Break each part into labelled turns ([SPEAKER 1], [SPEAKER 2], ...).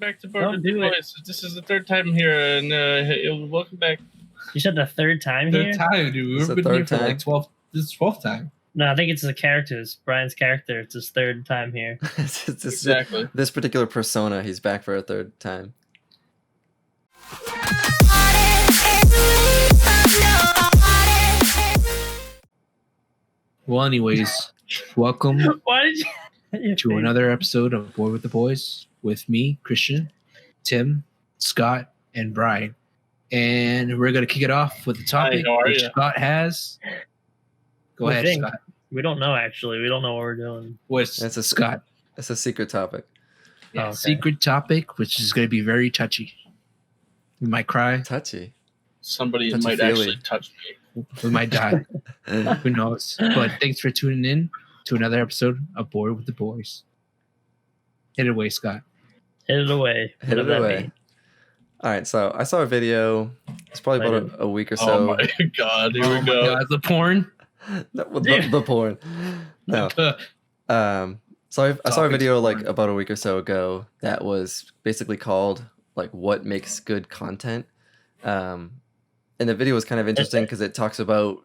[SPEAKER 1] back to Board
[SPEAKER 2] Don't
[SPEAKER 1] with the
[SPEAKER 2] do it.
[SPEAKER 1] Boys. This is the third time here, and welcome back.
[SPEAKER 2] You said the third time here?
[SPEAKER 3] Third time, dude.
[SPEAKER 4] It's
[SPEAKER 3] We've
[SPEAKER 4] the
[SPEAKER 3] been here
[SPEAKER 4] third
[SPEAKER 3] for
[SPEAKER 4] time?
[SPEAKER 3] like 12. This is 12th time.
[SPEAKER 2] No, I think it's the characters. Brian's character. It's his third time here.
[SPEAKER 1] Exactly.
[SPEAKER 4] This particular persona, he's back for a third time.
[SPEAKER 3] Well, anyways, welcome
[SPEAKER 2] Why did you?
[SPEAKER 3] to another episode of Boy with the Boys with me, Christian, Tim, Scott, and Brian. And we're going to kick it off with the topic
[SPEAKER 1] how are
[SPEAKER 3] which
[SPEAKER 1] ya?
[SPEAKER 3] Scott has. Go
[SPEAKER 2] What
[SPEAKER 3] ahead,
[SPEAKER 2] thing?
[SPEAKER 3] Scott.
[SPEAKER 2] We don't know, actually. We don't know what we're doing.
[SPEAKER 3] What's
[SPEAKER 4] That's a
[SPEAKER 3] Scott?
[SPEAKER 4] It's a secret topic.
[SPEAKER 3] Yeah,
[SPEAKER 2] Oh, okay.
[SPEAKER 3] secret topic, which is going to be very touchy. We might cry.
[SPEAKER 4] Touchy.
[SPEAKER 1] Somebody
[SPEAKER 4] Touchy
[SPEAKER 1] might
[SPEAKER 4] feely.
[SPEAKER 1] actually touch me.
[SPEAKER 3] We might die. Who knows? But thanks for tuning in to another episode of Boy with the Boys. Hit it away, Scott.
[SPEAKER 2] Hit it away.
[SPEAKER 4] Hit
[SPEAKER 2] What
[SPEAKER 4] it
[SPEAKER 2] does that
[SPEAKER 4] away.
[SPEAKER 2] mean?
[SPEAKER 4] All right, so I saw a video. It's probably about a week or
[SPEAKER 1] Oh
[SPEAKER 4] so.
[SPEAKER 1] my god, here
[SPEAKER 3] Oh
[SPEAKER 1] we
[SPEAKER 3] my
[SPEAKER 1] go.
[SPEAKER 3] God, the porn.
[SPEAKER 4] No, the porn. No. So I saw a
[SPEAKER 3] Topics
[SPEAKER 4] video like
[SPEAKER 3] porn.
[SPEAKER 4] about a week or so ago that was basically called like what makes good content. And the video was kind of interesting because it talks about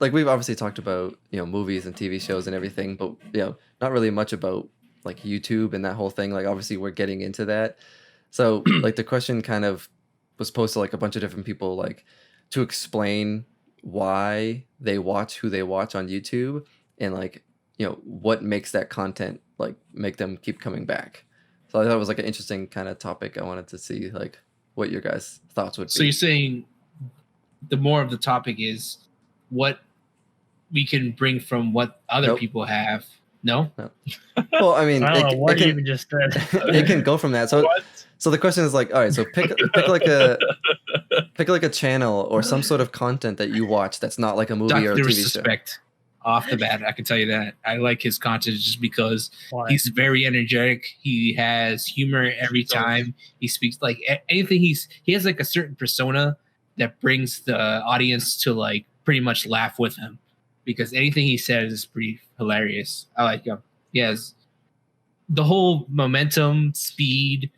[SPEAKER 4] like we've obviously talked about, you know, movies and TV shows and everything, but you know, not really much about like YouTube and that whole thing. Like obviously we're getting into that. So like the question kind of was posed to like a bunch of different people like to explain why they watch who they watch on YouTube and like, you know, what makes that content like make them keep coming back. So I thought it was like an interesting kind of topic. I wanted to see like what your guys' thoughts would
[SPEAKER 3] So
[SPEAKER 4] be.
[SPEAKER 3] you're saying the more of the topic is what we can bring from what other
[SPEAKER 4] Nope.
[SPEAKER 3] people have. No?
[SPEAKER 4] Well, I mean,
[SPEAKER 2] I don't know what
[SPEAKER 4] it
[SPEAKER 2] you
[SPEAKER 4] can,
[SPEAKER 2] even just said.
[SPEAKER 4] it can go from that. So
[SPEAKER 1] What?
[SPEAKER 4] so the question is like, all right, so pick like a channel or some sort of content that you watch that's not like a movie or a
[SPEAKER 3] Dr.
[SPEAKER 4] TV show.
[SPEAKER 3] Suspect. Off the bat, I can tell you that. I like his content just because
[SPEAKER 2] Why?
[SPEAKER 3] he's very energetic. He has humor every time. He speaks like anything. He has like a certain persona that brings the audience to like pretty much laugh with him because anything he says is pretty hilarious. I like him. He has the whole momentum, speed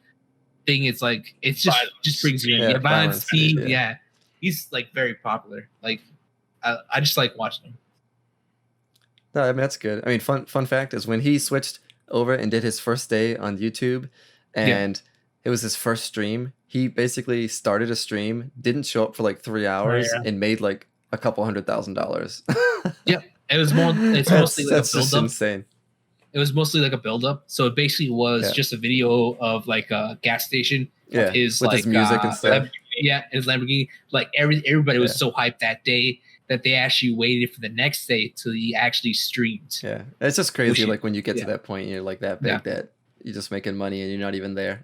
[SPEAKER 3] thing. It's like it's just brings you in.
[SPEAKER 4] Yeah,
[SPEAKER 3] Yeah, violence,
[SPEAKER 4] violence,
[SPEAKER 3] speed.
[SPEAKER 4] yeah.
[SPEAKER 3] Yeah, he's like very popular. Like I just like watching him.
[SPEAKER 4] No, I mean that's good. I mean, fun fact is when he switched over and did his first day on YouTube, and it was his first stream. He basically started a stream, didn't show up for like 3 hours,
[SPEAKER 2] yeah.
[SPEAKER 4] and made like a couple $100,000.
[SPEAKER 3] It was more. It's mostly like a
[SPEAKER 4] that's just
[SPEAKER 3] build up.
[SPEAKER 4] insane.
[SPEAKER 3] It was mostly like a build up. So it basically was
[SPEAKER 4] Yeah.
[SPEAKER 3] just a video of like a gas station.
[SPEAKER 4] Yeah,
[SPEAKER 3] His
[SPEAKER 4] with
[SPEAKER 3] like
[SPEAKER 4] his music and stuff.
[SPEAKER 3] His Lamborghini. Like everybody was
[SPEAKER 4] Yeah.
[SPEAKER 3] so hyped that day that they actually waited for the next day till he actually streamed.
[SPEAKER 4] Yeah, it's just crazy.
[SPEAKER 3] Which-
[SPEAKER 4] Like when you get to
[SPEAKER 3] yeah.
[SPEAKER 4] that point, you're like that big
[SPEAKER 3] Yeah.
[SPEAKER 4] that you're just making money and you're not even there.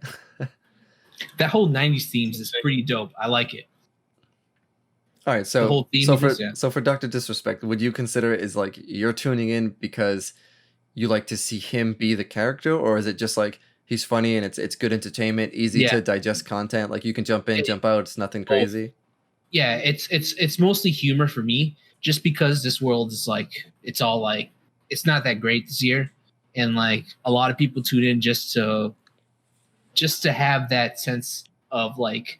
[SPEAKER 3] That whole '90s themes is pretty dope. I like it.
[SPEAKER 4] All right, so
[SPEAKER 3] The whole theme
[SPEAKER 4] so
[SPEAKER 3] of
[SPEAKER 4] for
[SPEAKER 3] this, yeah.
[SPEAKER 4] so for Dr. Disrespect, would you consider it as like you're tuning in because you like to see him be the character, or is it just like he's funny and it's good entertainment, easy
[SPEAKER 3] Yeah.
[SPEAKER 4] to digest content, like you can jump in, jump out, it's nothing crazy?
[SPEAKER 3] Yeah, it's mostly humor for me, just because this world is like it's all like it's not that great this year, and like a lot of people tune in just to have that sense of like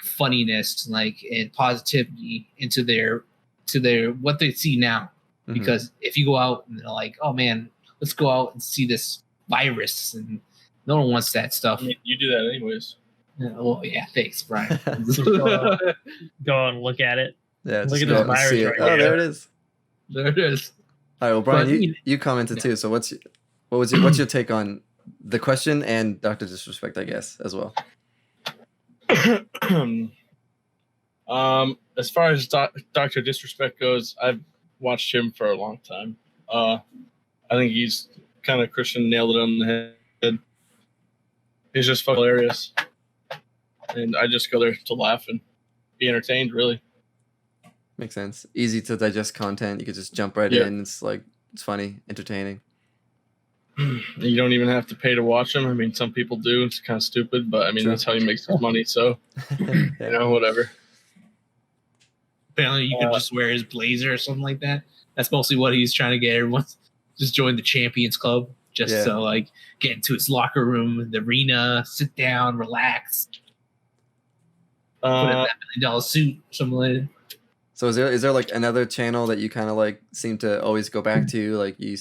[SPEAKER 3] funniness, like and positivity into their what they see now.
[SPEAKER 4] Mhm.
[SPEAKER 3] Because if you go out and they're like, oh man, let's go out and see this virus, and no one wants that stuff.
[SPEAKER 1] You do that anyways.
[SPEAKER 3] Yeah, well, yeah, thanks, Brian.
[SPEAKER 2] Go and look at it.
[SPEAKER 4] Yeah,
[SPEAKER 2] Look
[SPEAKER 4] just
[SPEAKER 2] at
[SPEAKER 4] go
[SPEAKER 2] this
[SPEAKER 4] out and see
[SPEAKER 2] virus
[SPEAKER 4] it.
[SPEAKER 2] right
[SPEAKER 4] Oh,
[SPEAKER 2] here.
[SPEAKER 4] there it is.
[SPEAKER 3] There it is.
[SPEAKER 4] All right, well, Brian,
[SPEAKER 3] But,
[SPEAKER 4] you commented
[SPEAKER 3] yeah.
[SPEAKER 4] too. So what's your take on the question and Dr. Disrespect, I guess, as well?
[SPEAKER 1] As far as Dr. Disrespect goes, I've watched him for a long time. I think he's kind of Christian nailed it on the head. He's just fucking hilarious. And I just go there to laugh and be entertained, really.
[SPEAKER 4] Makes sense. Easy to digest content. You could just jump right
[SPEAKER 1] Yeah.
[SPEAKER 4] in. It's like it's funny, entertaining.
[SPEAKER 1] You don't even have to pay to watch him. I mean, some people do. It's kind of stupid, but I mean,
[SPEAKER 4] True.
[SPEAKER 1] that's how he makes his money. So, you
[SPEAKER 4] Yeah.
[SPEAKER 1] know, whatever.
[SPEAKER 3] Apparently, you could just wear his blazer or something like that. That's mostly what he's trying to get everyone. Just join the Champions Club. just
[SPEAKER 4] Yeah.
[SPEAKER 3] to like get into his locker room, the arena, sit down, relax, put in that $1 million suit, something like that.
[SPEAKER 4] So is there like another channel that you kind of like seem to always go back to? Like you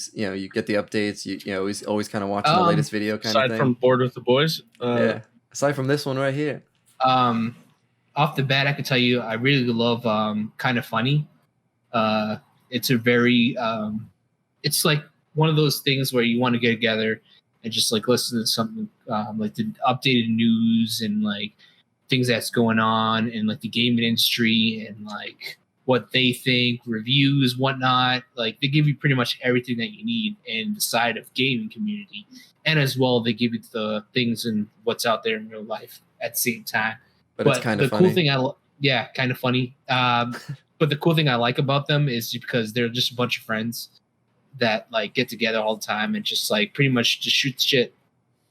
[SPEAKER 4] get the updates. You know always kind of watching the latest video kind of
[SPEAKER 1] Aside
[SPEAKER 4] thing.
[SPEAKER 1] from Bored with the Boys,
[SPEAKER 4] Yeah. Aside from this one right here.
[SPEAKER 3] Off the bat, I can tell you I really love Kind of Funny. It's a very it's like one of those things where you want to get together and just like listen to something like the updated news and like things that's going on in like the gaming industry and like what they think, reviews, whatnot. Like they give you pretty much everything that you need in the side of gaming community, and as well they give you the things and what's out there in real life at the same time.
[SPEAKER 4] But it's kind of
[SPEAKER 3] the
[SPEAKER 4] funny.
[SPEAKER 3] cool thing kind of funny. But the cool thing I like about them is because they're just a bunch of friends that like get together all the time and just like pretty much just shoot shit,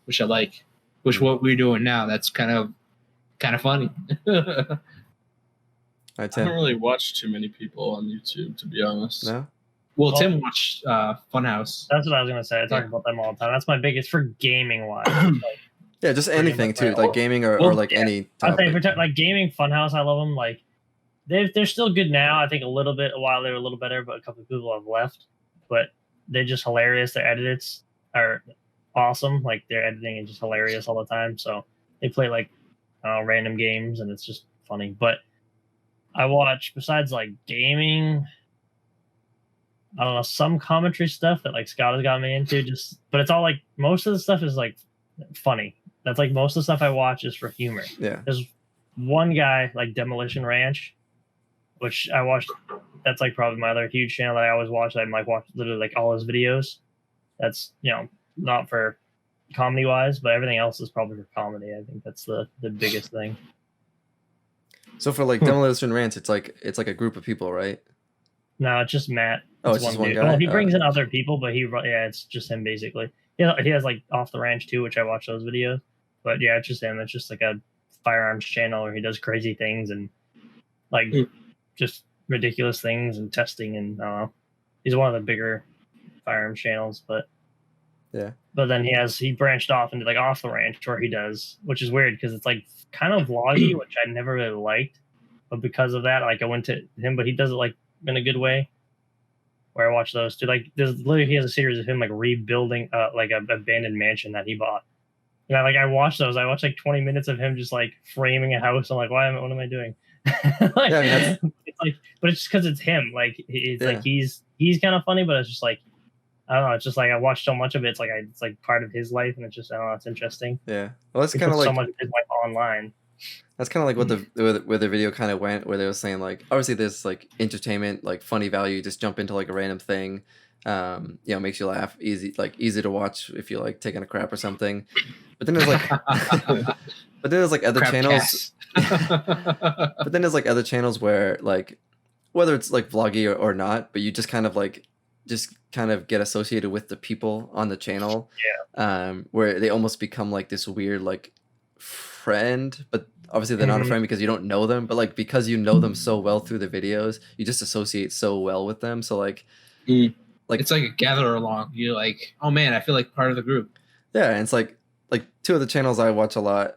[SPEAKER 3] which I like. Which what we're doing now, that's kind of funny.
[SPEAKER 4] All right,
[SPEAKER 1] I haven't
[SPEAKER 4] Tim.
[SPEAKER 1] really watched too many people on YouTube, to be honest.
[SPEAKER 4] No.
[SPEAKER 3] Well, Tim watched Funhouse.
[SPEAKER 2] That's what I was gonna say. I talk about them all the time. That's my biggest for gaming wise. Like,
[SPEAKER 4] Yeah, just anything too,
[SPEAKER 2] much,
[SPEAKER 4] like gaming or
[SPEAKER 2] well,
[SPEAKER 4] like any
[SPEAKER 2] I'm saying
[SPEAKER 4] topic.
[SPEAKER 2] for like gaming Funhouse, I love them. Like they're still good now. I think a while they were a little better, but a couple of people have left. But they're just hilarious. Their edits are awesome. Like their editing is just hilarious all the time. So they play like random games, and it's just funny. But I watch besides like gaming, I don't know, some commentary stuff that like Scott has got me into. But it's all like most of the stuff is like funny. That's like most of the stuff I watch is for humor.
[SPEAKER 4] Yeah.
[SPEAKER 2] There's one guy like Demolition Ranch, which I watched. That's like probably my other huge channel that I always watch. I like watch literally like all his videos. That's not for comedy wise, but everything else is probably for comedy. I think that's the biggest thing.
[SPEAKER 4] So for like Demolition Ranch, it's like a group of people, right?
[SPEAKER 2] No, it's just Matt.
[SPEAKER 4] Oh, it's just one
[SPEAKER 2] dude.
[SPEAKER 4] guy?
[SPEAKER 2] Well, he brings in other people, but it's just him basically. Yeah, he has like Off the Ranch too, which I watch those videos. But yeah, it's just him. It's just like a firearms channel where he does crazy things and like just ridiculous things and testing and he's one of the bigger firearms channels. But
[SPEAKER 4] Yeah.
[SPEAKER 2] But then he branched off into like Off the Ranch where he does, which is weird because it's like kind of vloggy, which I never really liked. But because of that, like I went to him, but he does it like in a good way. Where I watch those too. Like he has a series of him like rebuilding like a abandoned mansion that he bought. And I watched those. I watched like 20 minutes of him just like framing a house. I'm like, what am I doing? Like,
[SPEAKER 4] Yeah, I mean,
[SPEAKER 2] it's like, but it's just because it's him. Like it's
[SPEAKER 4] Yeah.
[SPEAKER 2] like he's kind of funny, but it's just like I don't know. It's just like I watched so much of it. It's like part of his life, and it's just I don't know. It's interesting.
[SPEAKER 4] Yeah. Well, that's
[SPEAKER 2] He
[SPEAKER 4] kind of
[SPEAKER 2] puts
[SPEAKER 4] like
[SPEAKER 2] so much of his life online.
[SPEAKER 4] that's kind of like what where the video kind of went, where they were saying like obviously there's like entertainment, like funny value, just jump into like a random thing, makes you laugh, easy to watch if you're like taking a crap or something. But then there's like other
[SPEAKER 3] Crap
[SPEAKER 4] channels.
[SPEAKER 3] cast.
[SPEAKER 4] But then there's like other channels where like whether it's like vloggy or not, but you just kind of get associated with the people on the channel. Where they almost become like this weird like friend, but obviously they're not a friend because you don't know them, but like because you know them so well through the videos, you just associate so well with them. So like like
[SPEAKER 3] it's like a gather along. You're like, oh man, I feel like part of the group.
[SPEAKER 4] yeah, and it's like two of the channels I watch a lot.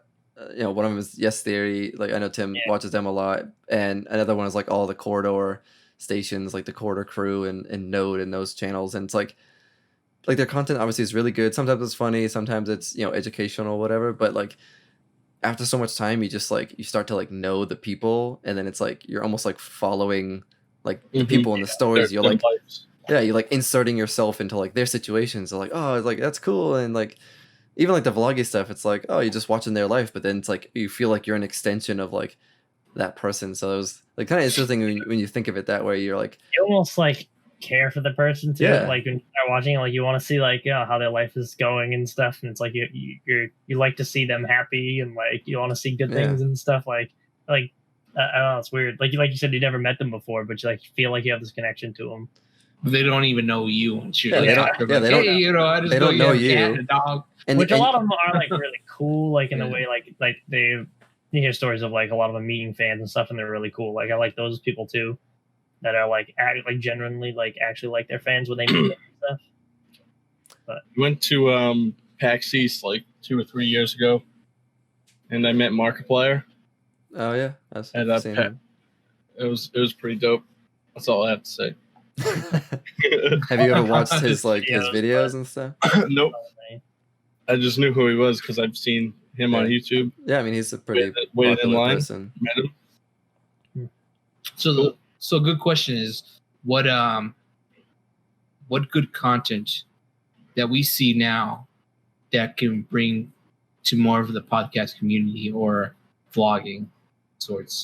[SPEAKER 4] One of them is Yes Theory. Like I know Tim watches them a lot, and another one is like all the Corridor stations, like the Corridor Crew and Node and those channels. And it's like their content obviously is really good. Sometimes it's funny, sometimes it's educational, whatever. But like after so much time, you just like you start to like know the people, and then it's like you're almost like following like the people in the stories. You're like you're like inserting yourself into like their situations. So like oh, like that's cool, and like. Even like the vloggy stuff, it's like, oh, you're just watching their life, but then it's like you feel like you're an extension of like that person. So it was like kind of interesting when you think of it that way. You're like,
[SPEAKER 2] you almost like care for the person too.
[SPEAKER 4] Yeah.
[SPEAKER 2] Like when you start watching it, like you want to see like how their life is going and stuff. And it's like you like to see them happy and like you want to see good things and stuff. Like I don't know, it's weird. Like you said, you never met them before, but you like feel like you have this connection to them.
[SPEAKER 3] They don't even know you. And
[SPEAKER 4] Yeah, they don't-
[SPEAKER 3] they don't. Hey, I just
[SPEAKER 4] they don't know you.
[SPEAKER 3] Cat and a dog.
[SPEAKER 4] and,
[SPEAKER 2] Which
[SPEAKER 4] and
[SPEAKER 2] a lot of them are like really cool, like in the way like they you hear stories of like a lot of them meeting fans and stuff, and they're really cool. Like I like those people too, that are like genuinely like actually like their fans when they meet them and stuff. But
[SPEAKER 1] We went to PAX East like 2 or 3 years ago, and I met Markiplier.
[SPEAKER 4] Oh yeah, I've
[SPEAKER 1] And
[SPEAKER 4] seen
[SPEAKER 1] Pat-
[SPEAKER 4] him.
[SPEAKER 1] It was pretty dope. That's all I have to say.
[SPEAKER 4] Have you ever watched his like his
[SPEAKER 2] Videos,
[SPEAKER 4] videos and stuff?
[SPEAKER 1] Nope. I just knew who he was because I've seen him on
[SPEAKER 4] Yeah.
[SPEAKER 1] YouTube.
[SPEAKER 4] Yeah, I mean he's a pretty
[SPEAKER 1] Waited in
[SPEAKER 4] popular
[SPEAKER 1] line.
[SPEAKER 4] person.
[SPEAKER 1] Met him.
[SPEAKER 3] So good question is what good content that we see now that can bring to more of the podcast community or vlogging sorts.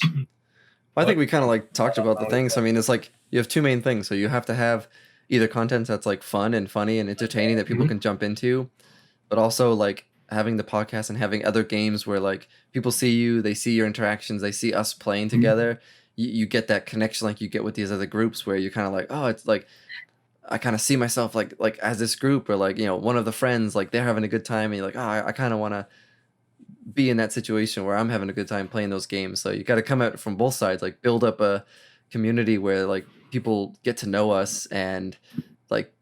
[SPEAKER 4] I think we kind of like talked about the things. I mean, it's like you have two main things. So you have to have either content that's like fun and funny and entertaining that people can jump into, but also like having the podcast and having other games where like people see you, they see your interactions, they see us playing together. You get that connection like you get with these other groups where you're kind of like, oh, it's like I kind of see myself like as this group, or like, you know, one of the friends, like they're having a good time and you're like, oh, I kind of want to be in that situation where I'm having a good time playing those games. So you got to come at it from both sides, like build up a community where like people get to know us and like,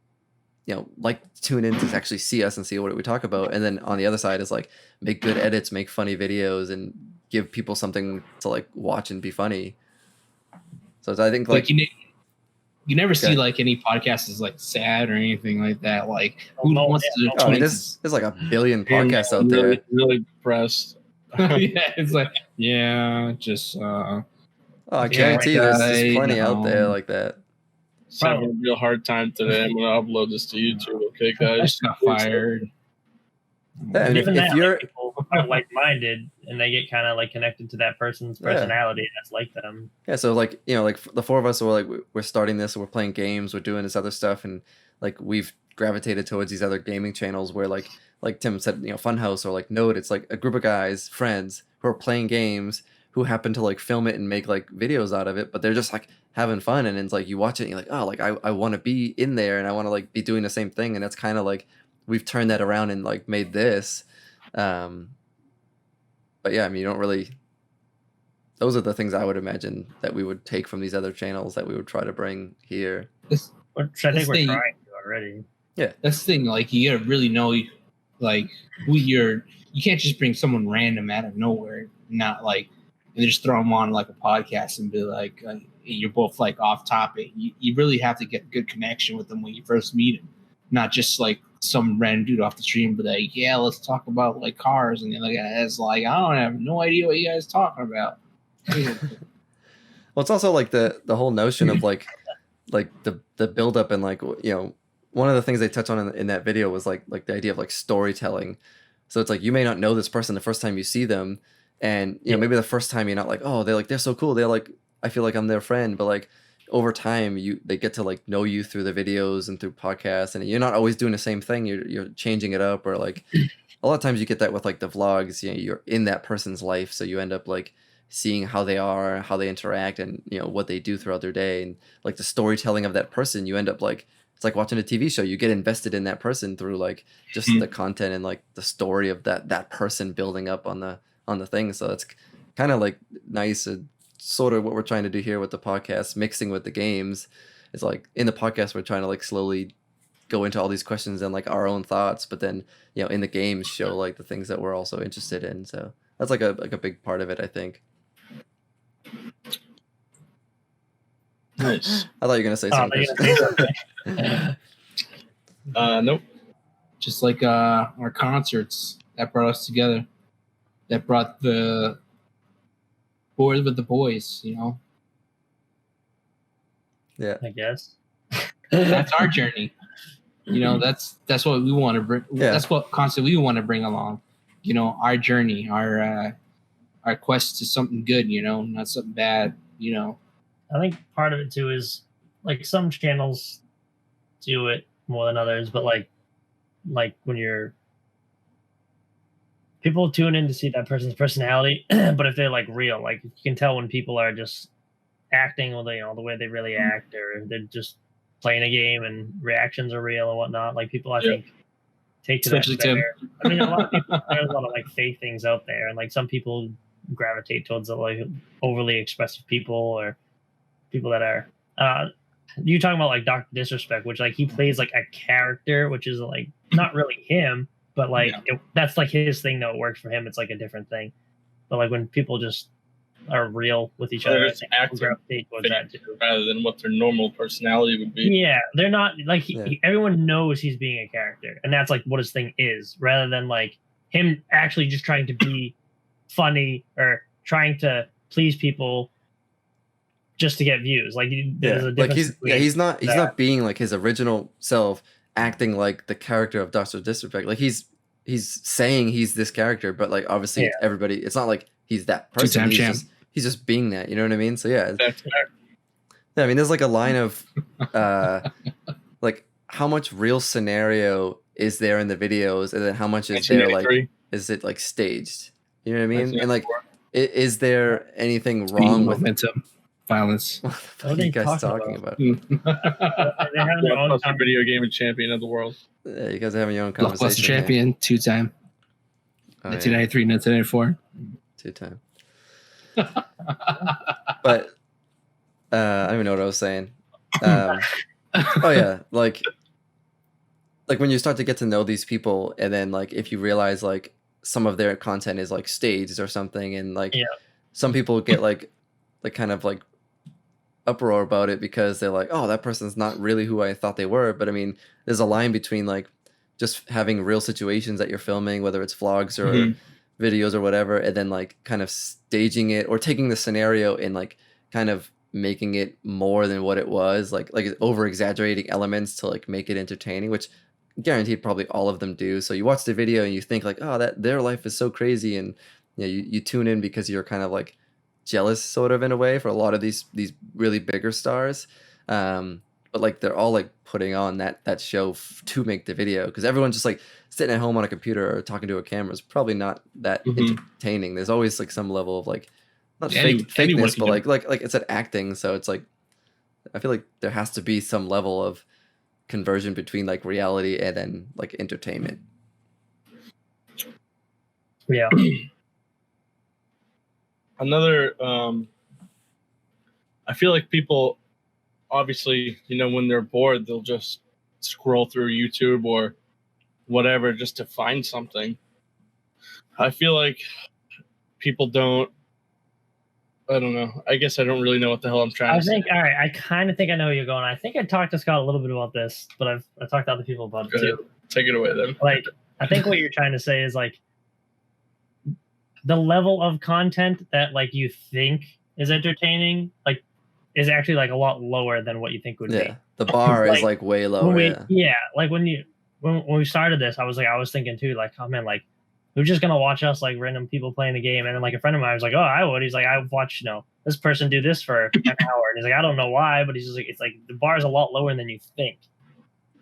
[SPEAKER 4] you know, like tune in to actually see us and see what we talk about. And then on the other side is like make good edits, make funny videos, and give people something to like watch and be funny. So I think like
[SPEAKER 3] you never see
[SPEAKER 4] Okay.
[SPEAKER 3] like any podcasts is like sad or anything like that. Like who
[SPEAKER 2] No,
[SPEAKER 3] wants
[SPEAKER 2] yeah,
[SPEAKER 3] to
[SPEAKER 2] no.
[SPEAKER 4] I mean,
[SPEAKER 3] tweet?
[SPEAKER 4] there's like a billion podcasts out
[SPEAKER 1] really,
[SPEAKER 4] there.
[SPEAKER 1] really depressed.
[SPEAKER 3] Yeah, it's like just
[SPEAKER 4] Oh, I
[SPEAKER 3] Yeah,
[SPEAKER 4] guarantee there's
[SPEAKER 3] I
[SPEAKER 4] plenty out there
[SPEAKER 3] know.
[SPEAKER 4] like that.
[SPEAKER 1] Just having a real hard time today. I'm gonna upload this to YouTube. Okay,
[SPEAKER 3] I
[SPEAKER 1] guys.
[SPEAKER 3] just got fired.
[SPEAKER 4] Yeah, and
[SPEAKER 2] even
[SPEAKER 4] if
[SPEAKER 2] that,
[SPEAKER 4] you're
[SPEAKER 2] like, people are like-minded and they get kind of like connected to that person's
[SPEAKER 4] Yeah.
[SPEAKER 2] personality that's like them.
[SPEAKER 4] yeah, so like, you know, like the four of us are like we're starting this, we're playing games, we're doing this other stuff, and like we've gravitated towards these other gaming channels where like Tim said, you know, Funhouse or like Node, it's like a group of guys, friends who are playing games who happen to like film it and make like videos out of it, but they're just like having fun, and it's like you watch it and you're like, oh, like I want to be in there and I want to like be doing the same thing, and that's kind of like we've turned that around and like made this. But yeah, I mean, you don't really. Those are the things I would imagine that we would take from these other channels that we would try to bring here.
[SPEAKER 2] Which I think
[SPEAKER 3] This
[SPEAKER 2] we're
[SPEAKER 3] thing-
[SPEAKER 2] trying to already.
[SPEAKER 3] That's the thing. Like you gotta really know like who you can't just bring someone random out of nowhere, not like and just throw them on like a podcast and be like you're both like off topic. You really have to get a good connection with them when you first meet them, not just like some random dude off the street and be like, yeah, let's talk about like cars, and the other guy is like, I don't have no idea what you guys talking about.
[SPEAKER 4] Well, it's also like the whole notion of like the build up and like, you know, one of the things they touch on in that video was like the idea of like storytelling. So it's like you may not know this person the first time you see them, and you know maybe the first time you're not like, oh, they're so cool, they're like, I feel like I'm their friend, but like over time they get to like know you through the videos and through podcasts, and you're not always doing the same thing, you're changing it up, or like a lot of times you get that with like the vlogs, you know, you're in that person's life, so you end up like seeing how they are, how they interact, and you know what they do throughout their day, and like the storytelling of that person, you end up like it's like watching a TV show. You get invested in that person through like just the content and like the story of that person building up on the thing. So it's kind of like nice, sort of what we're trying to do here with the podcast, mixing with the games. It's like in the podcast we're trying to like slowly go into all these questions and like our own thoughts, but then you know in the games show like the things that we're also interested in. So that's like a big part of it, I think.
[SPEAKER 1] Nice.
[SPEAKER 4] I thought you were gonna say
[SPEAKER 2] Oh,
[SPEAKER 4] something.
[SPEAKER 2] they're gonna say something.
[SPEAKER 1] Nope.
[SPEAKER 3] Just like our concerts that brought us together, that brought the boys with the boys, you know.
[SPEAKER 4] Yeah.
[SPEAKER 2] I guess.
[SPEAKER 3] That's our journey. You know, that's what we want to bring.
[SPEAKER 4] Yeah.
[SPEAKER 3] That's what concert we want to bring along. You know, our journey, our quest to something good. You know, not something bad. You know.
[SPEAKER 2] I think part of it too is like some channels do it more than others, but like when you're people tune in to see that person's personality, but if they're like real, like you can tell when people are just acting or the way they really act, or they're just playing a game and reactions are real and whatnot. Like people, I think, take to that
[SPEAKER 3] Especially Tim.
[SPEAKER 2] better. I mean, a lot of people, there's a lot of like fake things out there, and like some people gravitate towards the like overly expressive people or people that are. You talking about like Dr. Disrespect, which like he plays like a character, which is like not really him, but like
[SPEAKER 3] Yeah.
[SPEAKER 2] that's like his thing. Though it works for him. It's like a different thing. But like when people just are real with each
[SPEAKER 1] They're
[SPEAKER 2] other, I
[SPEAKER 1] just
[SPEAKER 2] think people
[SPEAKER 1] acting
[SPEAKER 2] gravitate towards that too.
[SPEAKER 1] rather than what their normal personality would be.
[SPEAKER 2] Yeah, they're not like
[SPEAKER 4] Yeah.
[SPEAKER 2] everyone knows he's being a character, and that's like what his thing is, rather than like him actually just trying to be funny or trying to please people just to get views. Like there's a
[SPEAKER 4] Like
[SPEAKER 2] difference. between
[SPEAKER 4] he's not
[SPEAKER 2] that.
[SPEAKER 4] being like his original self, acting like the character of Doctor Disrespect. Like he's saying he's this character, but like obviously
[SPEAKER 2] Yeah.
[SPEAKER 4] everybody, it's not like he's that person.
[SPEAKER 3] Two-time
[SPEAKER 4] He's
[SPEAKER 3] champ.
[SPEAKER 4] he's just being that. You know what I mean? So yeah,
[SPEAKER 1] That's fair.
[SPEAKER 4] yeah, I mean, there's like a line of like how much real scenario is there in the videos, and then how much is there like
[SPEAKER 1] 1983.
[SPEAKER 4] is it like staged? You know what I mean? And like,
[SPEAKER 1] 1984.
[SPEAKER 4] is there anything
[SPEAKER 3] Speed,
[SPEAKER 4] wrong with
[SPEAKER 3] momentum, violence.
[SPEAKER 4] what the fuck
[SPEAKER 2] What
[SPEAKER 4] are
[SPEAKER 2] are
[SPEAKER 4] you
[SPEAKER 2] they
[SPEAKER 4] guys
[SPEAKER 2] talking
[SPEAKER 4] talking about?
[SPEAKER 2] They have their own
[SPEAKER 1] Blockbuster video game and champion of the world.
[SPEAKER 4] Yeah, you guys are having your own
[SPEAKER 3] Blockbuster
[SPEAKER 4] conversation. here.
[SPEAKER 3] champion, 2-time,
[SPEAKER 4] Oh, yeah,
[SPEAKER 3] 1993, 1994.
[SPEAKER 4] 2-time. But I don't even know what I was saying. Oh yeah, like when you start to get to know these people, and then like if you realize like some of their content is like staged or something, and like
[SPEAKER 2] Yeah.
[SPEAKER 4] some people get like kind of like uproar about it because they're like, oh, that person's not really who I thought they were. But I mean, there's a line between like just having real situations that you're filming, whether it's vlogs or
[SPEAKER 1] Mhm.
[SPEAKER 4] videos or whatever, and then like kind of staging it or taking the scenario and like kind of making it more than what it was, like over exaggerating elements to like make it entertaining, which guaranteed probably all of them do. So you watch the video and you think like, oh, that their life is so crazy, and you know, you tune in because you're kind of like jealous sort of in a way for a lot of these really bigger stars. But like they're all like putting on that show to make the video, because everyone's just like sitting at home on a computer or talking to a camera is probably not that
[SPEAKER 1] Mhm.
[SPEAKER 4] entertaining. There's always like some level of like not
[SPEAKER 3] Yeah,
[SPEAKER 4] fakeness,
[SPEAKER 3] anyone can
[SPEAKER 4] but
[SPEAKER 3] do
[SPEAKER 4] like it's an acting. So it's like I feel like there has to be some level of conversion between like reality and then like entertainment.
[SPEAKER 2] Yeah.
[SPEAKER 1] Another, I feel like people, obviously, you know, when they're bored, they'll just scroll through YouTube or whatever just to find something. I feel like people don't. I don't know. I guess I don't really know what the hell I'm trying
[SPEAKER 2] I
[SPEAKER 1] to say.
[SPEAKER 2] think all right. I kind of think I know where you're going. I think I talked to Scott a little bit about this, but I talked to other people about
[SPEAKER 1] Go
[SPEAKER 2] it
[SPEAKER 1] ahead.
[SPEAKER 2] too.
[SPEAKER 1] Take it away then.
[SPEAKER 2] Like I think what you're trying to say is like the level of content that like you think is entertaining, like is actually like a lot lower than what you think would
[SPEAKER 4] Yeah, the bar is
[SPEAKER 2] Like,
[SPEAKER 4] like way
[SPEAKER 2] be.
[SPEAKER 4] lower.
[SPEAKER 2] When we,
[SPEAKER 4] Yeah,
[SPEAKER 2] yeah, like when we started this, I was thinking too, like, oh man, like we're just gonna watch us like random people playing the game, and then like a friend of mine was like, oh, I would. He's like, I watched this person do this for an hour, and he's like, I don't know why, but he's just like, it's like the bar is a lot lower than you think.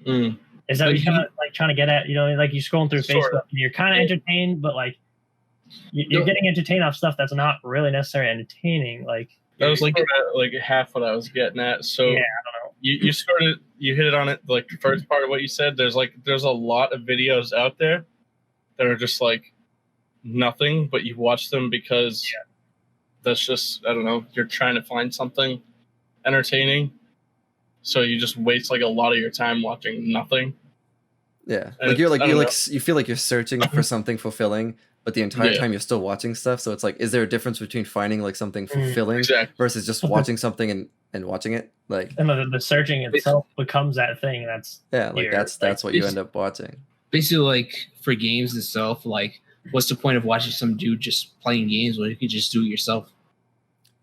[SPEAKER 1] Mm.
[SPEAKER 2] Is that
[SPEAKER 3] Like,
[SPEAKER 2] what you're kind of like trying to get at? You know, like you're scrolling through
[SPEAKER 1] Sort
[SPEAKER 2] Facebook and you're kind of entertained, but like you're
[SPEAKER 3] No.
[SPEAKER 2] getting entertained off stuff that's not really necessarily entertaining. Like,
[SPEAKER 1] That was
[SPEAKER 3] Like-
[SPEAKER 1] like half what I was getting at. So
[SPEAKER 2] yeah, I don't know.
[SPEAKER 1] you hit it on it. Like the first part of what you said. There's a lot of videos out there that are just like nothing, but you watch them because that's just, I don't know, you're trying to find something entertaining. So you just waste like a lot of your time watching nothing.
[SPEAKER 4] yeah.
[SPEAKER 1] And
[SPEAKER 4] Like you're like
[SPEAKER 1] I
[SPEAKER 4] you
[SPEAKER 1] don't
[SPEAKER 4] like you feel like you're searching for something fulfilling, but the entire
[SPEAKER 1] Yeah.
[SPEAKER 4] time you're still watching stuff. So it's like, is there a difference between finding like something fulfilling
[SPEAKER 1] Exactly.
[SPEAKER 4] versus just watching something and watching it? Like,
[SPEAKER 2] And the searching itself becomes that thing. That's
[SPEAKER 4] yeah, like
[SPEAKER 2] Here,
[SPEAKER 4] that's
[SPEAKER 2] like,
[SPEAKER 4] what you
[SPEAKER 3] it's-
[SPEAKER 4] end up watching.
[SPEAKER 3] Basically, like for games itself, like what's the point of watching some dude just playing games when you could just do it yourself?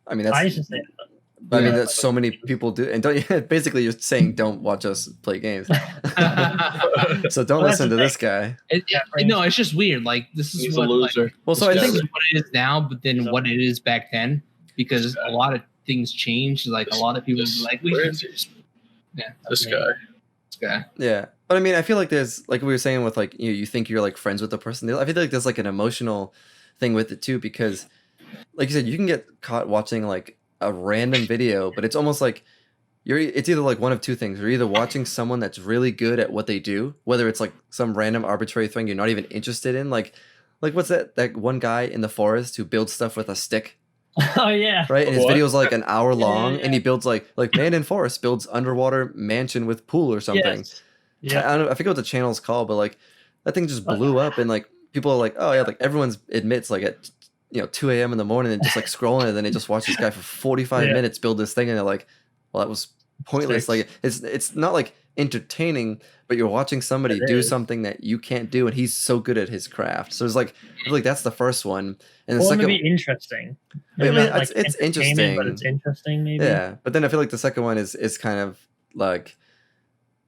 [SPEAKER 4] I mean,
[SPEAKER 2] I
[SPEAKER 4] that's
[SPEAKER 2] used to say.
[SPEAKER 4] but I mean,
[SPEAKER 3] Yeah.
[SPEAKER 4] that's so many people do, and don't basically you're saying don't watch us play games. So don't
[SPEAKER 2] Well, that's
[SPEAKER 4] listen to
[SPEAKER 2] the
[SPEAKER 4] this guy.
[SPEAKER 3] No, it's just weird. Like this is
[SPEAKER 1] He's a
[SPEAKER 3] what like,
[SPEAKER 1] loser.
[SPEAKER 4] Well, so I
[SPEAKER 3] this
[SPEAKER 4] think
[SPEAKER 3] is what it is now, but then what it is back then, because a lot of things changed. Like a lot of people
[SPEAKER 1] This-
[SPEAKER 3] like
[SPEAKER 1] where
[SPEAKER 3] we
[SPEAKER 1] is he?
[SPEAKER 3] yeah,
[SPEAKER 1] This
[SPEAKER 2] me.
[SPEAKER 1] guy.
[SPEAKER 3] this guy.
[SPEAKER 4] yeah, but I mean, I feel like there's like we were saying with like you think you're like friends with the person. I feel like there's like an emotional thing with it too, because like you said, you can get caught watching like a random video, but it's almost like it's either like one of two things. You're either watching someone that's really good at what they do, whether it's like some random arbitrary thing you're not even interested in, like what's that one guy in the forest who builds stuff with a stick,
[SPEAKER 2] Oh yeah.
[SPEAKER 4] right? And his
[SPEAKER 1] What?
[SPEAKER 4] video's like an hour long,
[SPEAKER 2] yeah.
[SPEAKER 4] and he builds like man in forest builds underwater mansion with pool or something.
[SPEAKER 2] Yes. Yeah.
[SPEAKER 4] I don't know, I forget what the channel's called, but like that thing just blew up, and like people are like, oh yeah, like everyone's admits like at 2 a.m. in the morning and just like scrolling, and then they just watch this guy for 45
[SPEAKER 2] Yeah.
[SPEAKER 4] minutes build this thing, and they're like, well, that was pointless.
[SPEAKER 2] Six.
[SPEAKER 4] Like it's not like entertaining, but you're watching somebody
[SPEAKER 2] It
[SPEAKER 4] do
[SPEAKER 2] is.
[SPEAKER 4] something that you can't do, and he's so good at his craft. So it's like I feel like that's the first one, and the
[SPEAKER 2] Well,
[SPEAKER 4] second,
[SPEAKER 2] maybe interesting.
[SPEAKER 4] I
[SPEAKER 2] Maybe
[SPEAKER 4] mean,
[SPEAKER 2] not, like,
[SPEAKER 4] it's
[SPEAKER 2] entertainment, but
[SPEAKER 4] interesting.
[SPEAKER 2] it's interesting. Maybe.
[SPEAKER 4] Yeah, but then I feel like the second one is kind of like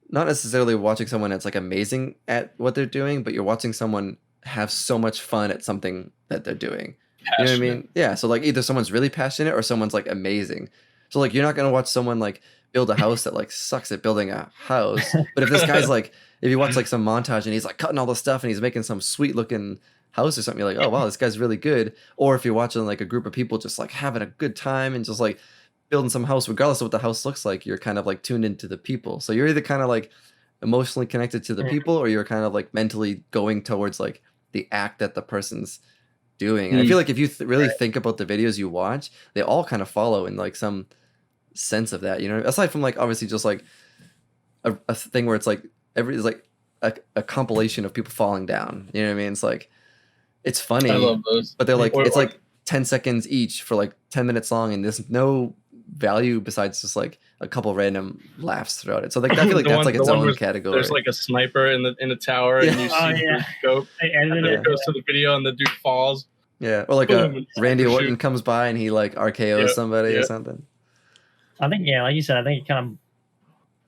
[SPEAKER 4] not necessarily watching someone that's like amazing at what they're doing, but you're watching someone have so much fun at something that they're doing. You know what I mean? Yeah. So like either someone's really passionate or someone's like amazing. So like you're not gonna watch someone like build a house that like sucks at building a house. But if this guy's like, if you watch like some montage and he's like cutting all the stuff and he's making some sweet looking house or something, you're like, oh wow, this guy's really good. Or if you're watching like a group of people just like having a good time and just like building some house, regardless of what the house looks like, you're kind of like tuned into the people. So you're either kind of like emotionally connected to the people, or you're kind of like mentally going towards like the act that the person's doing. And I feel like if you really think about the videos you watch, they all kind of follow in like some sense of that, aside from like obviously just like a thing where it's like it's like a compilation of people falling down, you know what I mean? It's like it's funny,
[SPEAKER 1] I love those.
[SPEAKER 4] but they're like
[SPEAKER 1] Or-
[SPEAKER 4] it's like 10 seconds each for like 10 minutes long, and there's no value besides just like a couple random laughs throughout it. So like I feel like
[SPEAKER 1] The
[SPEAKER 4] that's
[SPEAKER 1] one-
[SPEAKER 4] like
[SPEAKER 1] the
[SPEAKER 4] its
[SPEAKER 1] one
[SPEAKER 4] own
[SPEAKER 1] where
[SPEAKER 4] category.
[SPEAKER 1] There's like a sniper in the tower, and you see
[SPEAKER 2] Oh,
[SPEAKER 1] the
[SPEAKER 2] yeah.
[SPEAKER 1] scope,
[SPEAKER 2] I
[SPEAKER 1] and
[SPEAKER 2] edited
[SPEAKER 1] then
[SPEAKER 2] it.
[SPEAKER 1] it goes to the video, and the dude falls.
[SPEAKER 4] Yeah, or like
[SPEAKER 1] Boom,
[SPEAKER 4] a
[SPEAKER 1] and
[SPEAKER 4] Randy
[SPEAKER 1] sniper
[SPEAKER 4] Orton
[SPEAKER 1] shoot.
[SPEAKER 4] comes by and he like RKOs
[SPEAKER 1] Yep,
[SPEAKER 4] somebody or
[SPEAKER 1] yep.
[SPEAKER 4] something.
[SPEAKER 2] I think, yeah, like you said, I think it kind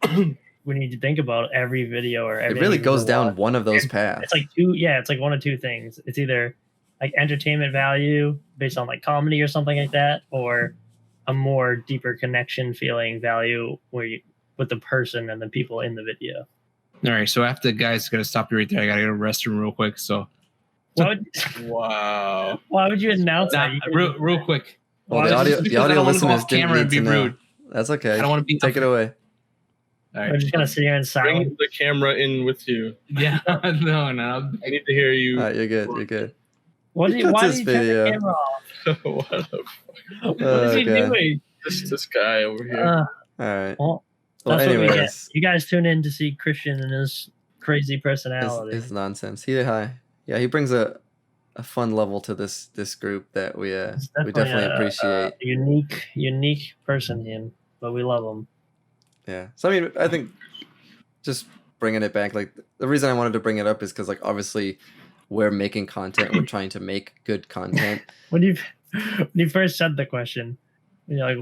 [SPEAKER 2] of we need to think about every video or every.
[SPEAKER 4] It really
[SPEAKER 2] video
[SPEAKER 4] goes
[SPEAKER 2] we
[SPEAKER 4] down
[SPEAKER 2] watch.
[SPEAKER 4] one of those
[SPEAKER 2] It's
[SPEAKER 4] paths.
[SPEAKER 2] like two. Yeah, it's like one of two things. It's either like entertainment value based on like comedy or something like that, or a more deeper connection feeling value where you with the person and the people in the video.
[SPEAKER 3] All right, so after guys, gotta stop you right there. I gotta go to the restroom real quick. So,
[SPEAKER 1] Wow.
[SPEAKER 2] Why would you announce that? You
[SPEAKER 3] real quick.
[SPEAKER 4] Well,
[SPEAKER 2] why
[SPEAKER 4] the
[SPEAKER 2] would you
[SPEAKER 4] audio,
[SPEAKER 2] just-
[SPEAKER 4] the
[SPEAKER 3] because I
[SPEAKER 4] audio
[SPEAKER 3] don't wanna go
[SPEAKER 4] listeners
[SPEAKER 3] off
[SPEAKER 4] didn't
[SPEAKER 3] camera
[SPEAKER 4] need
[SPEAKER 3] and
[SPEAKER 4] to
[SPEAKER 3] be
[SPEAKER 4] know.
[SPEAKER 3] rude.
[SPEAKER 4] That's okay.
[SPEAKER 3] I don't want to be
[SPEAKER 4] Take it away.
[SPEAKER 3] All
[SPEAKER 2] We're
[SPEAKER 3] right.
[SPEAKER 2] just gonna sit here in silence.
[SPEAKER 1] Bring the camera in with you.
[SPEAKER 3] Yeah, no.
[SPEAKER 1] I need to hear you.
[SPEAKER 4] All right, you're good. You're good.
[SPEAKER 2] What
[SPEAKER 4] He
[SPEAKER 2] do you,
[SPEAKER 4] cuts
[SPEAKER 2] why
[SPEAKER 4] his
[SPEAKER 2] did you turn
[SPEAKER 4] video.
[SPEAKER 2] the camera off?
[SPEAKER 1] What
[SPEAKER 2] What is he
[SPEAKER 4] Okay.
[SPEAKER 2] doing?
[SPEAKER 1] this guy over here.
[SPEAKER 4] All right.
[SPEAKER 2] Well,
[SPEAKER 4] Well,
[SPEAKER 2] that's what we get.
[SPEAKER 4] anyways,
[SPEAKER 2] You guys tune in to see Christian and his crazy personality.
[SPEAKER 4] it's nonsense. He brings a fun level to this group that we definitely appreciate.
[SPEAKER 2] unique person, him, but we love him.
[SPEAKER 4] Yeah. So I mean, I think just bringing it back, like the reason I wanted to bring it up is because like obviously we're making content, we're trying to make good content.
[SPEAKER 2] When you first said the question, like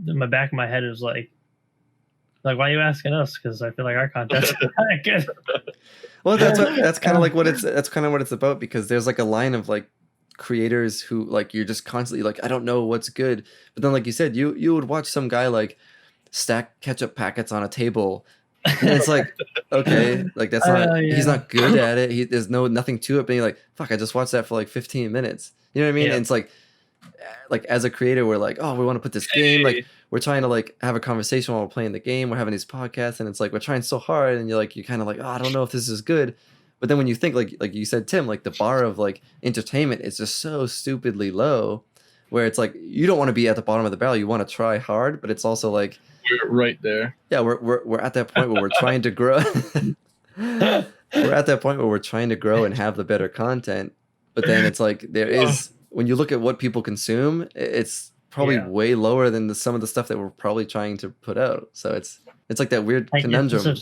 [SPEAKER 2] in my back of my head was like why are you asking us? Because I feel like our content's not that good.
[SPEAKER 4] Well, that's kind of like what it's about, because there's like a line of like creators who like you're just constantly like, I don't know what's good, but then like you said, you would watch some guy like stack ketchup packets on a table, and it's like, okay, like that's not he's
[SPEAKER 2] yeah.
[SPEAKER 4] not good at it. There's nothing to it, but you're like, fuck, I just watched that for like 15 minutes. You know what I mean?
[SPEAKER 2] Yeah.
[SPEAKER 4] And it's like as a creator, we're like, oh, we want to put this game, like we're trying to like have a conversation while we're playing the game. We're having these podcasts, and it's like we're trying so hard, and you're kind of like, oh, I don't know if this is good. But then when you think like you said, Tim, like the bar of like entertainment is just so stupidly low, where it's like you don't want to be at the bottom of the barrel. You want to try hard, but it's also like,
[SPEAKER 1] We're right there.
[SPEAKER 4] yeah, we're at that point where we're trying to grow. We're at that point where we're trying to grow and have the better content, but then it's like there is, when you look at what people consume, it's probably
[SPEAKER 2] Yeah.
[SPEAKER 4] way lower than some of the stuff that we're probably trying to put out. So it's like that weird
[SPEAKER 2] I guess
[SPEAKER 4] conundrum.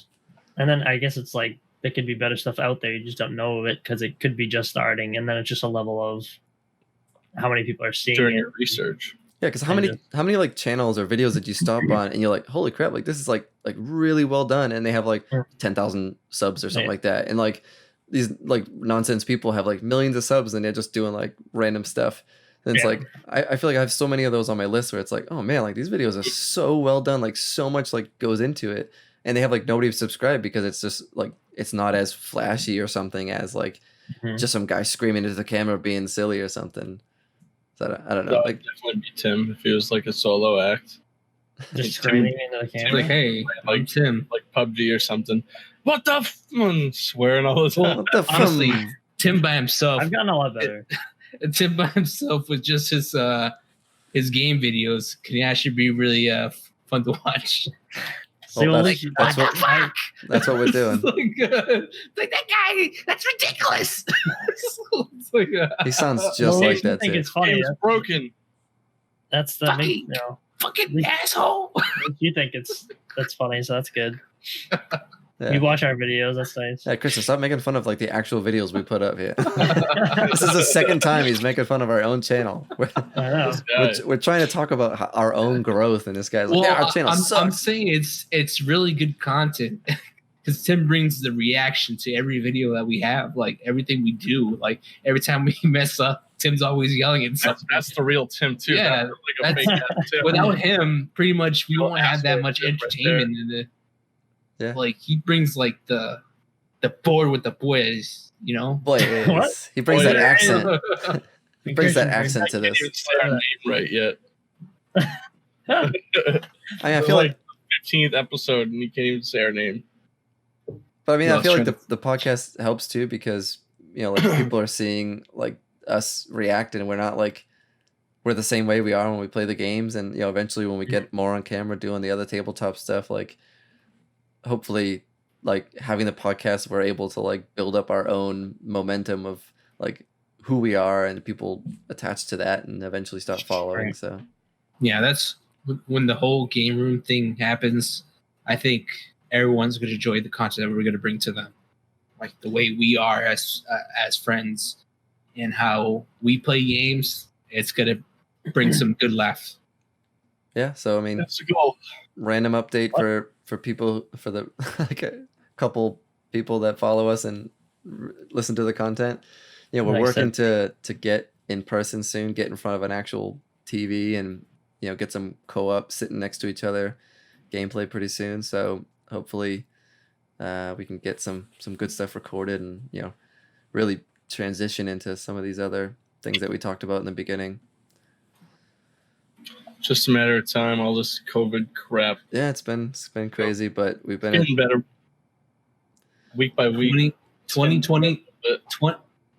[SPEAKER 2] and then I guess it's like there could be better stuff out there. You just don't know of it because it could be just starting, and then it's just a level of how many people are seeing
[SPEAKER 1] During
[SPEAKER 2] it.
[SPEAKER 1] your research.
[SPEAKER 4] Yeah, because how many like channels or videos did you stop on and you're like, holy crap, like this is like really well done, and they have like
[SPEAKER 2] Mm.
[SPEAKER 4] 10,000 subs or something
[SPEAKER 2] Yeah.
[SPEAKER 4] like that, and like these like nonsense people have like millions of subs and they're just doing like random stuff. And it's
[SPEAKER 2] Yeah.
[SPEAKER 4] like I feel like I have so many of those on my list where it's like, oh man, like these videos are so well done, like so much like goes into it, and they have like nobody subscribed because it's just like it's not as flashy or something as like
[SPEAKER 2] Mhm.
[SPEAKER 4] just some guy screaming into the camera being silly or something. So I don't know.
[SPEAKER 1] That would
[SPEAKER 4] Like
[SPEAKER 1] definitely be Tim if he was like a solo act.
[SPEAKER 2] Just
[SPEAKER 1] Tim-
[SPEAKER 2] screaming into the
[SPEAKER 3] It's
[SPEAKER 2] camera.
[SPEAKER 3] like, hey, I'm Tim.
[SPEAKER 1] Like PUBG or something. What the swearing all the time.
[SPEAKER 4] what the
[SPEAKER 3] Honestly,
[SPEAKER 4] fun?
[SPEAKER 3] Tim by himself.
[SPEAKER 2] I've gotten a lot better.
[SPEAKER 3] Tim by himself with just his game videos can actually be really fun to watch.
[SPEAKER 2] See, well,
[SPEAKER 4] that's-
[SPEAKER 2] Lucy,
[SPEAKER 4] that's what-
[SPEAKER 2] I-
[SPEAKER 4] That's what we're doing.
[SPEAKER 3] It's like that guy. That's ridiculous. It's like,
[SPEAKER 4] He sounds
[SPEAKER 2] well,
[SPEAKER 4] just
[SPEAKER 2] at
[SPEAKER 4] like
[SPEAKER 2] least you
[SPEAKER 4] that
[SPEAKER 2] think
[SPEAKER 4] too.
[SPEAKER 2] it's funny.
[SPEAKER 1] Game's broken.
[SPEAKER 2] That's the main, you know,
[SPEAKER 3] fucking asshole.
[SPEAKER 2] you think that's funny, so that's good.
[SPEAKER 4] Yeah.
[SPEAKER 2] You watch our videos, that's nice.
[SPEAKER 4] Yeah, Christian, stop making fun of like the actual videos we put up here. This is the second time he's making fun of our own channel. We're,
[SPEAKER 2] I know.
[SPEAKER 1] This guy.
[SPEAKER 4] we're trying to talk about our own growth, and this guy's like,
[SPEAKER 3] Well,
[SPEAKER 4] yeah, our channel
[SPEAKER 3] I'm
[SPEAKER 4] sucks.
[SPEAKER 3] saying it's really good content because Tim brings the reaction to every video that we have, like everything we do. Like every time we mess up, Tim's always yelling at something.
[SPEAKER 1] That's the real Tim too.
[SPEAKER 3] Yeah,
[SPEAKER 1] Not like a
[SPEAKER 3] that's-
[SPEAKER 1] fake ass Tim.
[SPEAKER 3] Without him, pretty much we
[SPEAKER 1] Real
[SPEAKER 3] won't have that
[SPEAKER 1] asshole
[SPEAKER 3] much
[SPEAKER 1] Tim right
[SPEAKER 3] entertainment in it.
[SPEAKER 4] Yeah.
[SPEAKER 3] Like he brings like the board with the boys, you know.
[SPEAKER 4] Boy,
[SPEAKER 2] What?
[SPEAKER 4] he brings
[SPEAKER 1] Boy,
[SPEAKER 4] that
[SPEAKER 1] yeah.
[SPEAKER 4] accent. He brings that
[SPEAKER 2] Christian
[SPEAKER 4] accent to
[SPEAKER 1] I can't
[SPEAKER 4] this.
[SPEAKER 1] even say our name right yet.
[SPEAKER 4] I mean, I
[SPEAKER 1] It's
[SPEAKER 4] feel like,
[SPEAKER 1] 15th episode and you can't even say our name.
[SPEAKER 4] but I mean,
[SPEAKER 3] No,
[SPEAKER 4] I feel like
[SPEAKER 3] it's
[SPEAKER 4] the podcast helps too because you know, like people are seeing like us react, and we're not like we're the same way we are when we play the games, and you know, eventually when we get more on camera doing the other tabletop stuff, like hopefully, like having the podcast, we're able to like build up our own momentum of like who we are, and people attached to that, and eventually start following.
[SPEAKER 2] Right.
[SPEAKER 4] So
[SPEAKER 3] Yeah, that's when the whole game room thing happens. I think everyone's going to enjoy the content that we're going to bring to them, like the way we are as friends, and how we play games. It's going to bring some good laughs.
[SPEAKER 4] yeah, so I mean,
[SPEAKER 1] That's the goal.
[SPEAKER 4] random update for people for the like a couple people that follow us and listen to the content. You know, we're
[SPEAKER 2] Nice.
[SPEAKER 4] working to get in person soon, get in front of an actual TV, and you know, get some co-op sitting next to each other gameplay pretty soon. So hopefully we can get some good stuff recorded and you know, really transition into some of these other things that we talked about in the beginning.
[SPEAKER 1] Just a matter of time. All this COVID crap
[SPEAKER 4] Yeah, it's been crazy, but we've been
[SPEAKER 1] getting better week by week.
[SPEAKER 3] 2020,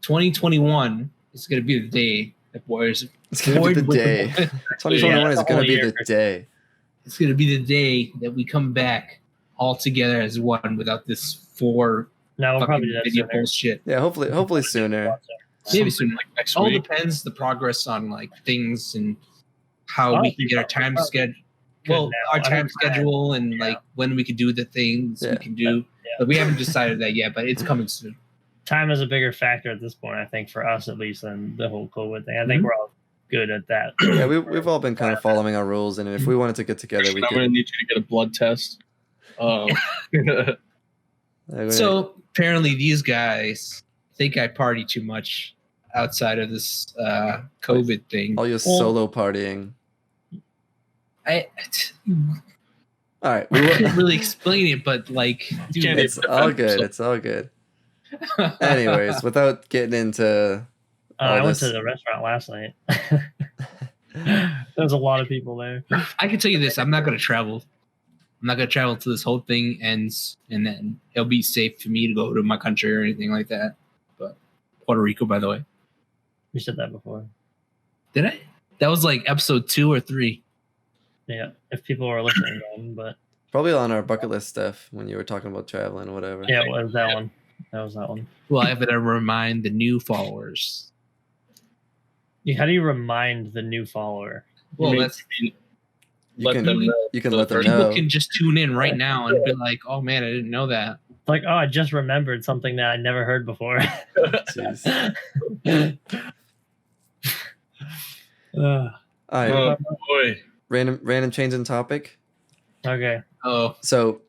[SPEAKER 3] 2021 is going to be the day that boys.
[SPEAKER 4] it's gonna be the day. 2021
[SPEAKER 2] Yeah,
[SPEAKER 4] is
[SPEAKER 2] the
[SPEAKER 4] gonna
[SPEAKER 2] whole
[SPEAKER 4] be
[SPEAKER 2] year.
[SPEAKER 4] the day.
[SPEAKER 3] It's going to be the day that we come back all together as one without this four
[SPEAKER 2] No, we'll
[SPEAKER 3] fucking
[SPEAKER 2] probably do that
[SPEAKER 3] video
[SPEAKER 2] sooner.
[SPEAKER 3] bullshit.
[SPEAKER 4] Yeah, hopefully sooner.
[SPEAKER 3] Maybe
[SPEAKER 1] Something
[SPEAKER 3] soon.
[SPEAKER 1] like next
[SPEAKER 3] All
[SPEAKER 1] week.
[SPEAKER 3] depends the progress on like things and how
[SPEAKER 2] Oh,
[SPEAKER 3] we can get our
[SPEAKER 2] you're
[SPEAKER 3] time
[SPEAKER 2] probably
[SPEAKER 3] schedule.
[SPEAKER 2] good
[SPEAKER 3] Well,
[SPEAKER 2] now.
[SPEAKER 3] our
[SPEAKER 2] I
[SPEAKER 3] time
[SPEAKER 2] mean,
[SPEAKER 3] schedule and
[SPEAKER 2] yeah.
[SPEAKER 3] like when we could do the things
[SPEAKER 4] Yeah.
[SPEAKER 3] we can do.
[SPEAKER 2] Yeah.
[SPEAKER 3] But we haven't decided that yet. But it's coming soon.
[SPEAKER 2] Time is a bigger factor at this point, I think, for us at least, than the whole COVID thing. I
[SPEAKER 3] Mm-hmm.
[SPEAKER 2] think we're all good at that.
[SPEAKER 4] Yeah, we've all been kind of following our rules, and if we wanted to get together, we
[SPEAKER 1] I'm gonna
[SPEAKER 4] could.
[SPEAKER 1] need you to get a blood test.
[SPEAKER 3] So apparently, these guys think I party too much outside of this COVID thing.
[SPEAKER 4] all your
[SPEAKER 2] Well-
[SPEAKER 4] solo partying.
[SPEAKER 3] I
[SPEAKER 4] All right, we
[SPEAKER 3] can't
[SPEAKER 4] will,
[SPEAKER 3] really explain it, but like, dude,
[SPEAKER 1] Can't
[SPEAKER 4] it's all good. It's all good. Anyways, without getting into
[SPEAKER 2] I went
[SPEAKER 4] this-
[SPEAKER 2] to the restaurant last night. There's a lot of people there.
[SPEAKER 3] I can tell you this: I'm not going to travel. I'm not going to travel until this whole thing ends, and then it'll be safe for me to go to my country or anything like that. But Puerto Rico, by the way,
[SPEAKER 2] You said that before.
[SPEAKER 3] did I? That was like episode 2 or 3.
[SPEAKER 2] Yeah, if people were listening, then, but
[SPEAKER 4] probably on our bucket list stuff when you were talking about traveling or whatever.
[SPEAKER 2] yeah, it was that one. That was that one.
[SPEAKER 3] Well, I have to remind the new followers.
[SPEAKER 2] How do you remind the new follower?
[SPEAKER 3] Well,
[SPEAKER 1] mean-
[SPEAKER 3] that's
[SPEAKER 1] let
[SPEAKER 4] can-
[SPEAKER 1] them know.
[SPEAKER 4] You can let them
[SPEAKER 3] people
[SPEAKER 4] know.
[SPEAKER 3] can just tune in right now and be like, "Oh man, I didn't know that."
[SPEAKER 2] It's like, oh, I just remembered something that I never heard before.
[SPEAKER 4] Jeez.
[SPEAKER 2] Ugh,
[SPEAKER 4] All right,
[SPEAKER 1] Oh boy.
[SPEAKER 4] random change in topic.
[SPEAKER 2] okay.
[SPEAKER 3] Oh,
[SPEAKER 4] So,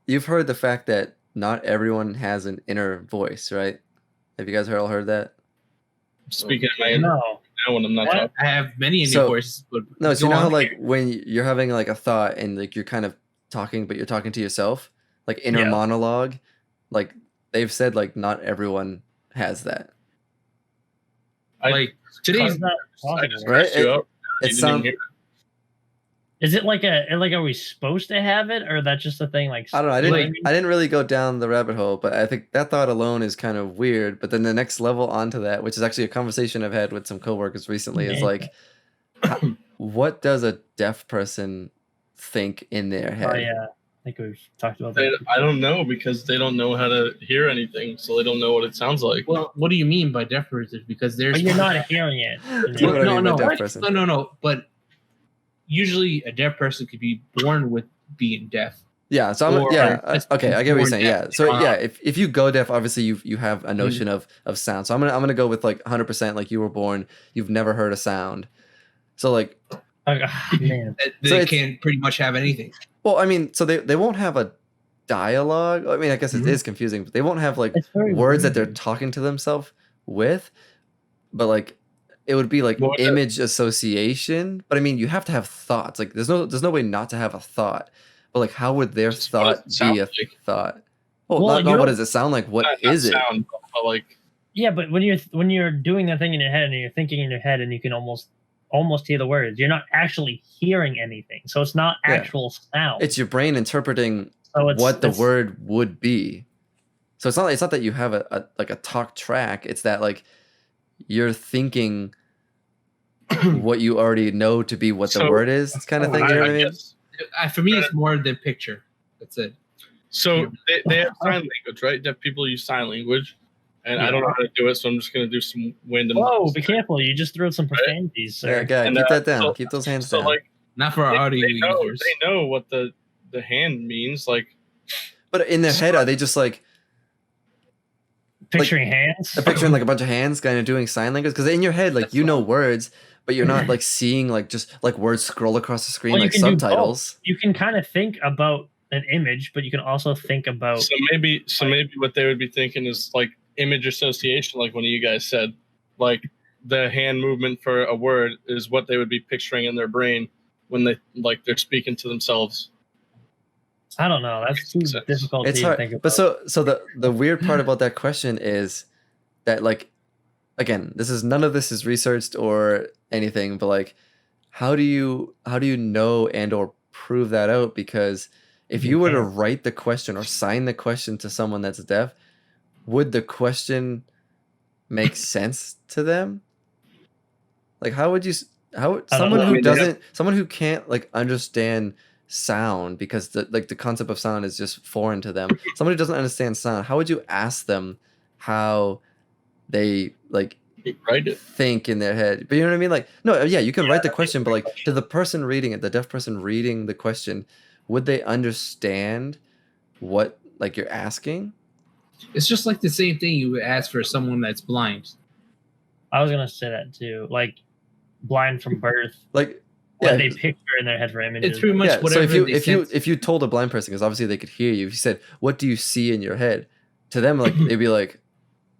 [SPEAKER 4] you've heard the fact that not everyone has an inner voice, right? Have you guys all heard that?
[SPEAKER 1] Speaking of my
[SPEAKER 2] No.
[SPEAKER 1] now when I'm not
[SPEAKER 2] What?
[SPEAKER 1] talking.
[SPEAKER 3] I have many
[SPEAKER 4] So-
[SPEAKER 3] voices, but
[SPEAKER 4] No, so you
[SPEAKER 3] go
[SPEAKER 4] know how
[SPEAKER 3] on.
[SPEAKER 4] like when you're having like a thought and like you're kind of talking, but you're talking to yourself, like inner
[SPEAKER 2] Yeah.
[SPEAKER 4] monologue. Like they've said, like not everyone has that.
[SPEAKER 3] like today's
[SPEAKER 2] How's that
[SPEAKER 1] I
[SPEAKER 2] possible?
[SPEAKER 1] just
[SPEAKER 4] Right?
[SPEAKER 1] messed you up. You
[SPEAKER 4] It
[SPEAKER 1] didn't
[SPEAKER 4] sounds.
[SPEAKER 1] hear it.
[SPEAKER 2] Is it like are we supposed to have it, or that's just a thing? Like
[SPEAKER 4] I don't know.
[SPEAKER 3] Like-
[SPEAKER 4] I didn't really go down the rabbit hole, but I think that thought alone is kind of weird. But then the next level onto that, which is actually a conversation I've had with some coworkers recently, is
[SPEAKER 2] Yeah.
[SPEAKER 4] like, what does a deaf person think in their head?
[SPEAKER 2] Oh yeah, I think we've talked about that.
[SPEAKER 1] I don't know because they don't know how to hear anything, so they don't know what it sounds like.
[SPEAKER 3] Well, what do you mean by deaf person? Because there's
[SPEAKER 2] But you're not hearing it.
[SPEAKER 4] Do you know what I
[SPEAKER 3] no,
[SPEAKER 4] mean by
[SPEAKER 3] no,
[SPEAKER 4] deaf
[SPEAKER 3] what?
[SPEAKER 4] person?
[SPEAKER 3] No. But usually, a deaf person could be born with being deaf.
[SPEAKER 4] Yeah, so
[SPEAKER 3] Or
[SPEAKER 4] okay, I get what you're saying. Yeah,
[SPEAKER 3] deaf.
[SPEAKER 4] so yeah, if you go deaf, obviously you have a notion of sound. So I'm gonna go with like 100%. Like you were born, you've never heard a sound. So like,
[SPEAKER 2] Man,
[SPEAKER 3] They
[SPEAKER 4] So it's-
[SPEAKER 3] can pretty much have anything.
[SPEAKER 4] well, I mean, so they won't have a dialogue. I mean, I guess it
[SPEAKER 3] Mhm.
[SPEAKER 4] is confusing, but they won't have like
[SPEAKER 2] it's very
[SPEAKER 4] words that they're
[SPEAKER 2] weird.
[SPEAKER 4] talking to themselves with, but like it would be like
[SPEAKER 1] What would that-
[SPEAKER 4] image association. But I mean, you have to have thoughts. Like there's no way not to have a thought. But like, how would their
[SPEAKER 1] Just what
[SPEAKER 4] thought
[SPEAKER 1] does it sound
[SPEAKER 4] be a
[SPEAKER 1] like?
[SPEAKER 4] thought? Well,
[SPEAKER 2] Well,
[SPEAKER 4] not
[SPEAKER 2] you
[SPEAKER 4] what
[SPEAKER 2] don't-
[SPEAKER 4] does it sound like? What
[SPEAKER 1] Not
[SPEAKER 4] is it?
[SPEAKER 1] sound, but like
[SPEAKER 2] Yeah, but when you're doing that thing in your head and you're thinking in your head and you can almost hear the words, you're not actually hearing anything. So it's not
[SPEAKER 4] Yeah.
[SPEAKER 2] actual sound.
[SPEAKER 4] It's your brain interpreting
[SPEAKER 2] So it's-
[SPEAKER 4] what the
[SPEAKER 2] it's-
[SPEAKER 4] word would be. So it's not that you have a like a talk track. It's that like you're thinking what you already know to be what the
[SPEAKER 1] So,
[SPEAKER 4] word is, kind of thing. You know what I mean?
[SPEAKER 1] guess-
[SPEAKER 3] For me, it's more than picture. That's it.
[SPEAKER 1] So they have sign language, right? Deaf people use sign language, and I don't know how to do it, so I'm just gonna do some random.
[SPEAKER 2] Whoa, be careful! You just threw some profanities, sir.
[SPEAKER 4] Yeah, guy,
[SPEAKER 1] And,
[SPEAKER 4] keep
[SPEAKER 1] uh,
[SPEAKER 4] that down.
[SPEAKER 1] so-
[SPEAKER 4] Keep those hands
[SPEAKER 1] So
[SPEAKER 4] down.
[SPEAKER 1] like
[SPEAKER 3] Not for our audio
[SPEAKER 1] they know
[SPEAKER 3] users.
[SPEAKER 1] what the hand means. Like
[SPEAKER 4] But in their head, are they just like
[SPEAKER 2] Picturing hands.
[SPEAKER 4] they're picturing like a bunch of hands kind of doing sign language? Because in your head, like
[SPEAKER 3] That's
[SPEAKER 4] you know words, but you're not like seeing like just like words scroll across the screen
[SPEAKER 2] Well, you
[SPEAKER 4] like
[SPEAKER 2] can do both.
[SPEAKER 4] subtitles.
[SPEAKER 2] You can kind of think about an image, but you can also think about.
[SPEAKER 1] so maybe what they would be thinking is like image association, like one of you guys said, like the hand movement for a word is what they would be picturing in their brain when they're speaking to themselves.
[SPEAKER 2] I don't know. That's too
[SPEAKER 1] Makes sense.
[SPEAKER 2] difficult
[SPEAKER 4] It's
[SPEAKER 2] to
[SPEAKER 4] hard.
[SPEAKER 2] think about.
[SPEAKER 4] But so the weird part about that question is that like again, none of this is researched or anything, but like how do you know and or prove that out? Because if you were to write the question or sign the question to someone that's deaf, would the question make sense to them? Like how would you
[SPEAKER 2] don't
[SPEAKER 4] someone
[SPEAKER 2] know. I
[SPEAKER 4] who
[SPEAKER 1] mean, they have-
[SPEAKER 4] doesn't someone who can't like understand sound because the concept of sound is just foreign to them, someone who doesn't understand sound, how would you ask them how they like
[SPEAKER 1] Write it.
[SPEAKER 4] think in their head? But you know what I mean? Like no, yeah, you can write the question, but like to the person reading it, the deaf person reading the question, would they understand what like you're asking?
[SPEAKER 3] It's just like the same thing you would ask for someone that's blind.
[SPEAKER 2] I was gonna say that too. Like blind from birth,
[SPEAKER 4] Like
[SPEAKER 2] what
[SPEAKER 4] yeah,
[SPEAKER 2] they picture in their head for images.
[SPEAKER 3] It's pretty much
[SPEAKER 4] yeah. So
[SPEAKER 3] whatever
[SPEAKER 4] if you
[SPEAKER 3] they
[SPEAKER 4] if you told a blind person, because obviously they could hear you, if you said, "What do you see in your head?" to them, like they'd be like,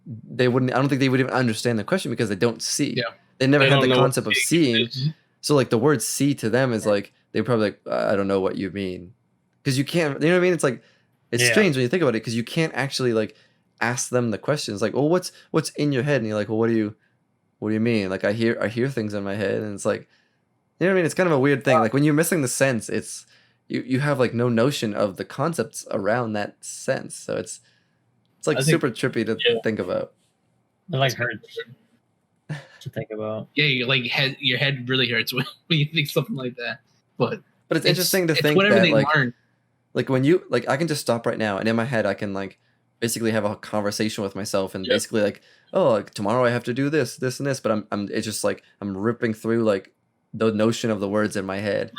[SPEAKER 4] they wouldn't. I don't think they would even understand the question because they don't see.
[SPEAKER 3] Yeah.
[SPEAKER 4] They never
[SPEAKER 1] They
[SPEAKER 4] had
[SPEAKER 1] don't
[SPEAKER 4] the
[SPEAKER 1] know what
[SPEAKER 4] concept of
[SPEAKER 1] seeing
[SPEAKER 4] seeing.
[SPEAKER 1] is.
[SPEAKER 4] So like the word "see" to them is like they're probably like, I don't know what you mean, because you can't. You know what I mean? It's like it's
[SPEAKER 2] Yeah.
[SPEAKER 4] strange when you think about it because you can't actually like ask them the questions like, "Oh, what's in your head?" And you're like, "Well, what do you mean?" Like I hear things in my head, and it's like, you know what I mean? It's kind of a weird thing. Like when you're missing the sense, it's you have like no notion of the concepts around that sense. So it's like
[SPEAKER 1] I think-
[SPEAKER 4] super trippy to
[SPEAKER 1] yeah.
[SPEAKER 4] think about.
[SPEAKER 2] It like hurts to think about.
[SPEAKER 3] Yeah, your head really hurts when you think something like that. But
[SPEAKER 4] But it's interesting to
[SPEAKER 3] it's
[SPEAKER 4] think
[SPEAKER 3] whatever
[SPEAKER 4] that
[SPEAKER 3] they
[SPEAKER 4] like
[SPEAKER 3] learn.
[SPEAKER 4] like when you like I can just stop right now and in my head I can like basically have a conversation with myself and
[SPEAKER 1] Yep.
[SPEAKER 4] basically like, oh, like tomorrow I have to do this and this, but I'm it's just like I'm ripping through like the notion of the words in my head.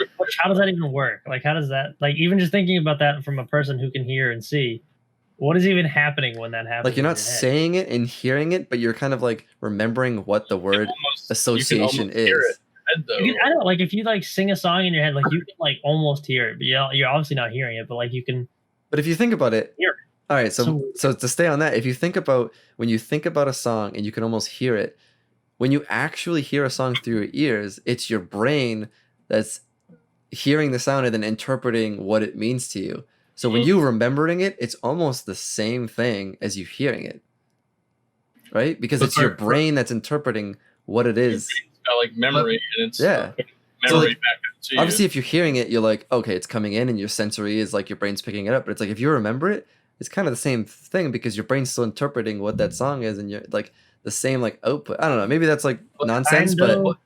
[SPEAKER 2] How does that even work? Like, how does that, like, even just thinking about that from a person who can hear and see, what is even happening when that happens?
[SPEAKER 4] Like you're
[SPEAKER 2] in
[SPEAKER 4] not
[SPEAKER 2] your head?
[SPEAKER 4] saying it and hearing it, but you're kind of like remembering what the word association is.
[SPEAKER 2] You can, I don't like if you like sing a song in your head, like you can like almost hear it, but you're obviously not hearing it, but like you can.
[SPEAKER 4] But if you think about it,
[SPEAKER 2] Hear
[SPEAKER 4] all right. So to stay on that, if you think about when you think about a song and you can almost hear it, when you actually hear a song through your ears, it's your brain that's hearing the sound and then interpreting what it means to you. So when you remembering it, it's almost the same thing as you hearing it, right? Because
[SPEAKER 1] But
[SPEAKER 4] it's your
[SPEAKER 1] for-
[SPEAKER 4] brain that's interpreting what it is.
[SPEAKER 1] It's got like memory, and it's
[SPEAKER 4] Yeah.
[SPEAKER 1] putting
[SPEAKER 4] So,
[SPEAKER 1] memory
[SPEAKER 4] like,
[SPEAKER 1] back into you.
[SPEAKER 4] Obviously, if you're hearing it, you're like, okay, it's coming in, and your sensory is like your brain's picking it up. But it's like if you remember it, it's kind of the same thing because your brain's still interpreting what that song is, and you're like the same like output. I don't know. Maybe that's like
[SPEAKER 3] Well,
[SPEAKER 4] nonsense,
[SPEAKER 2] kind
[SPEAKER 4] but
[SPEAKER 2] of.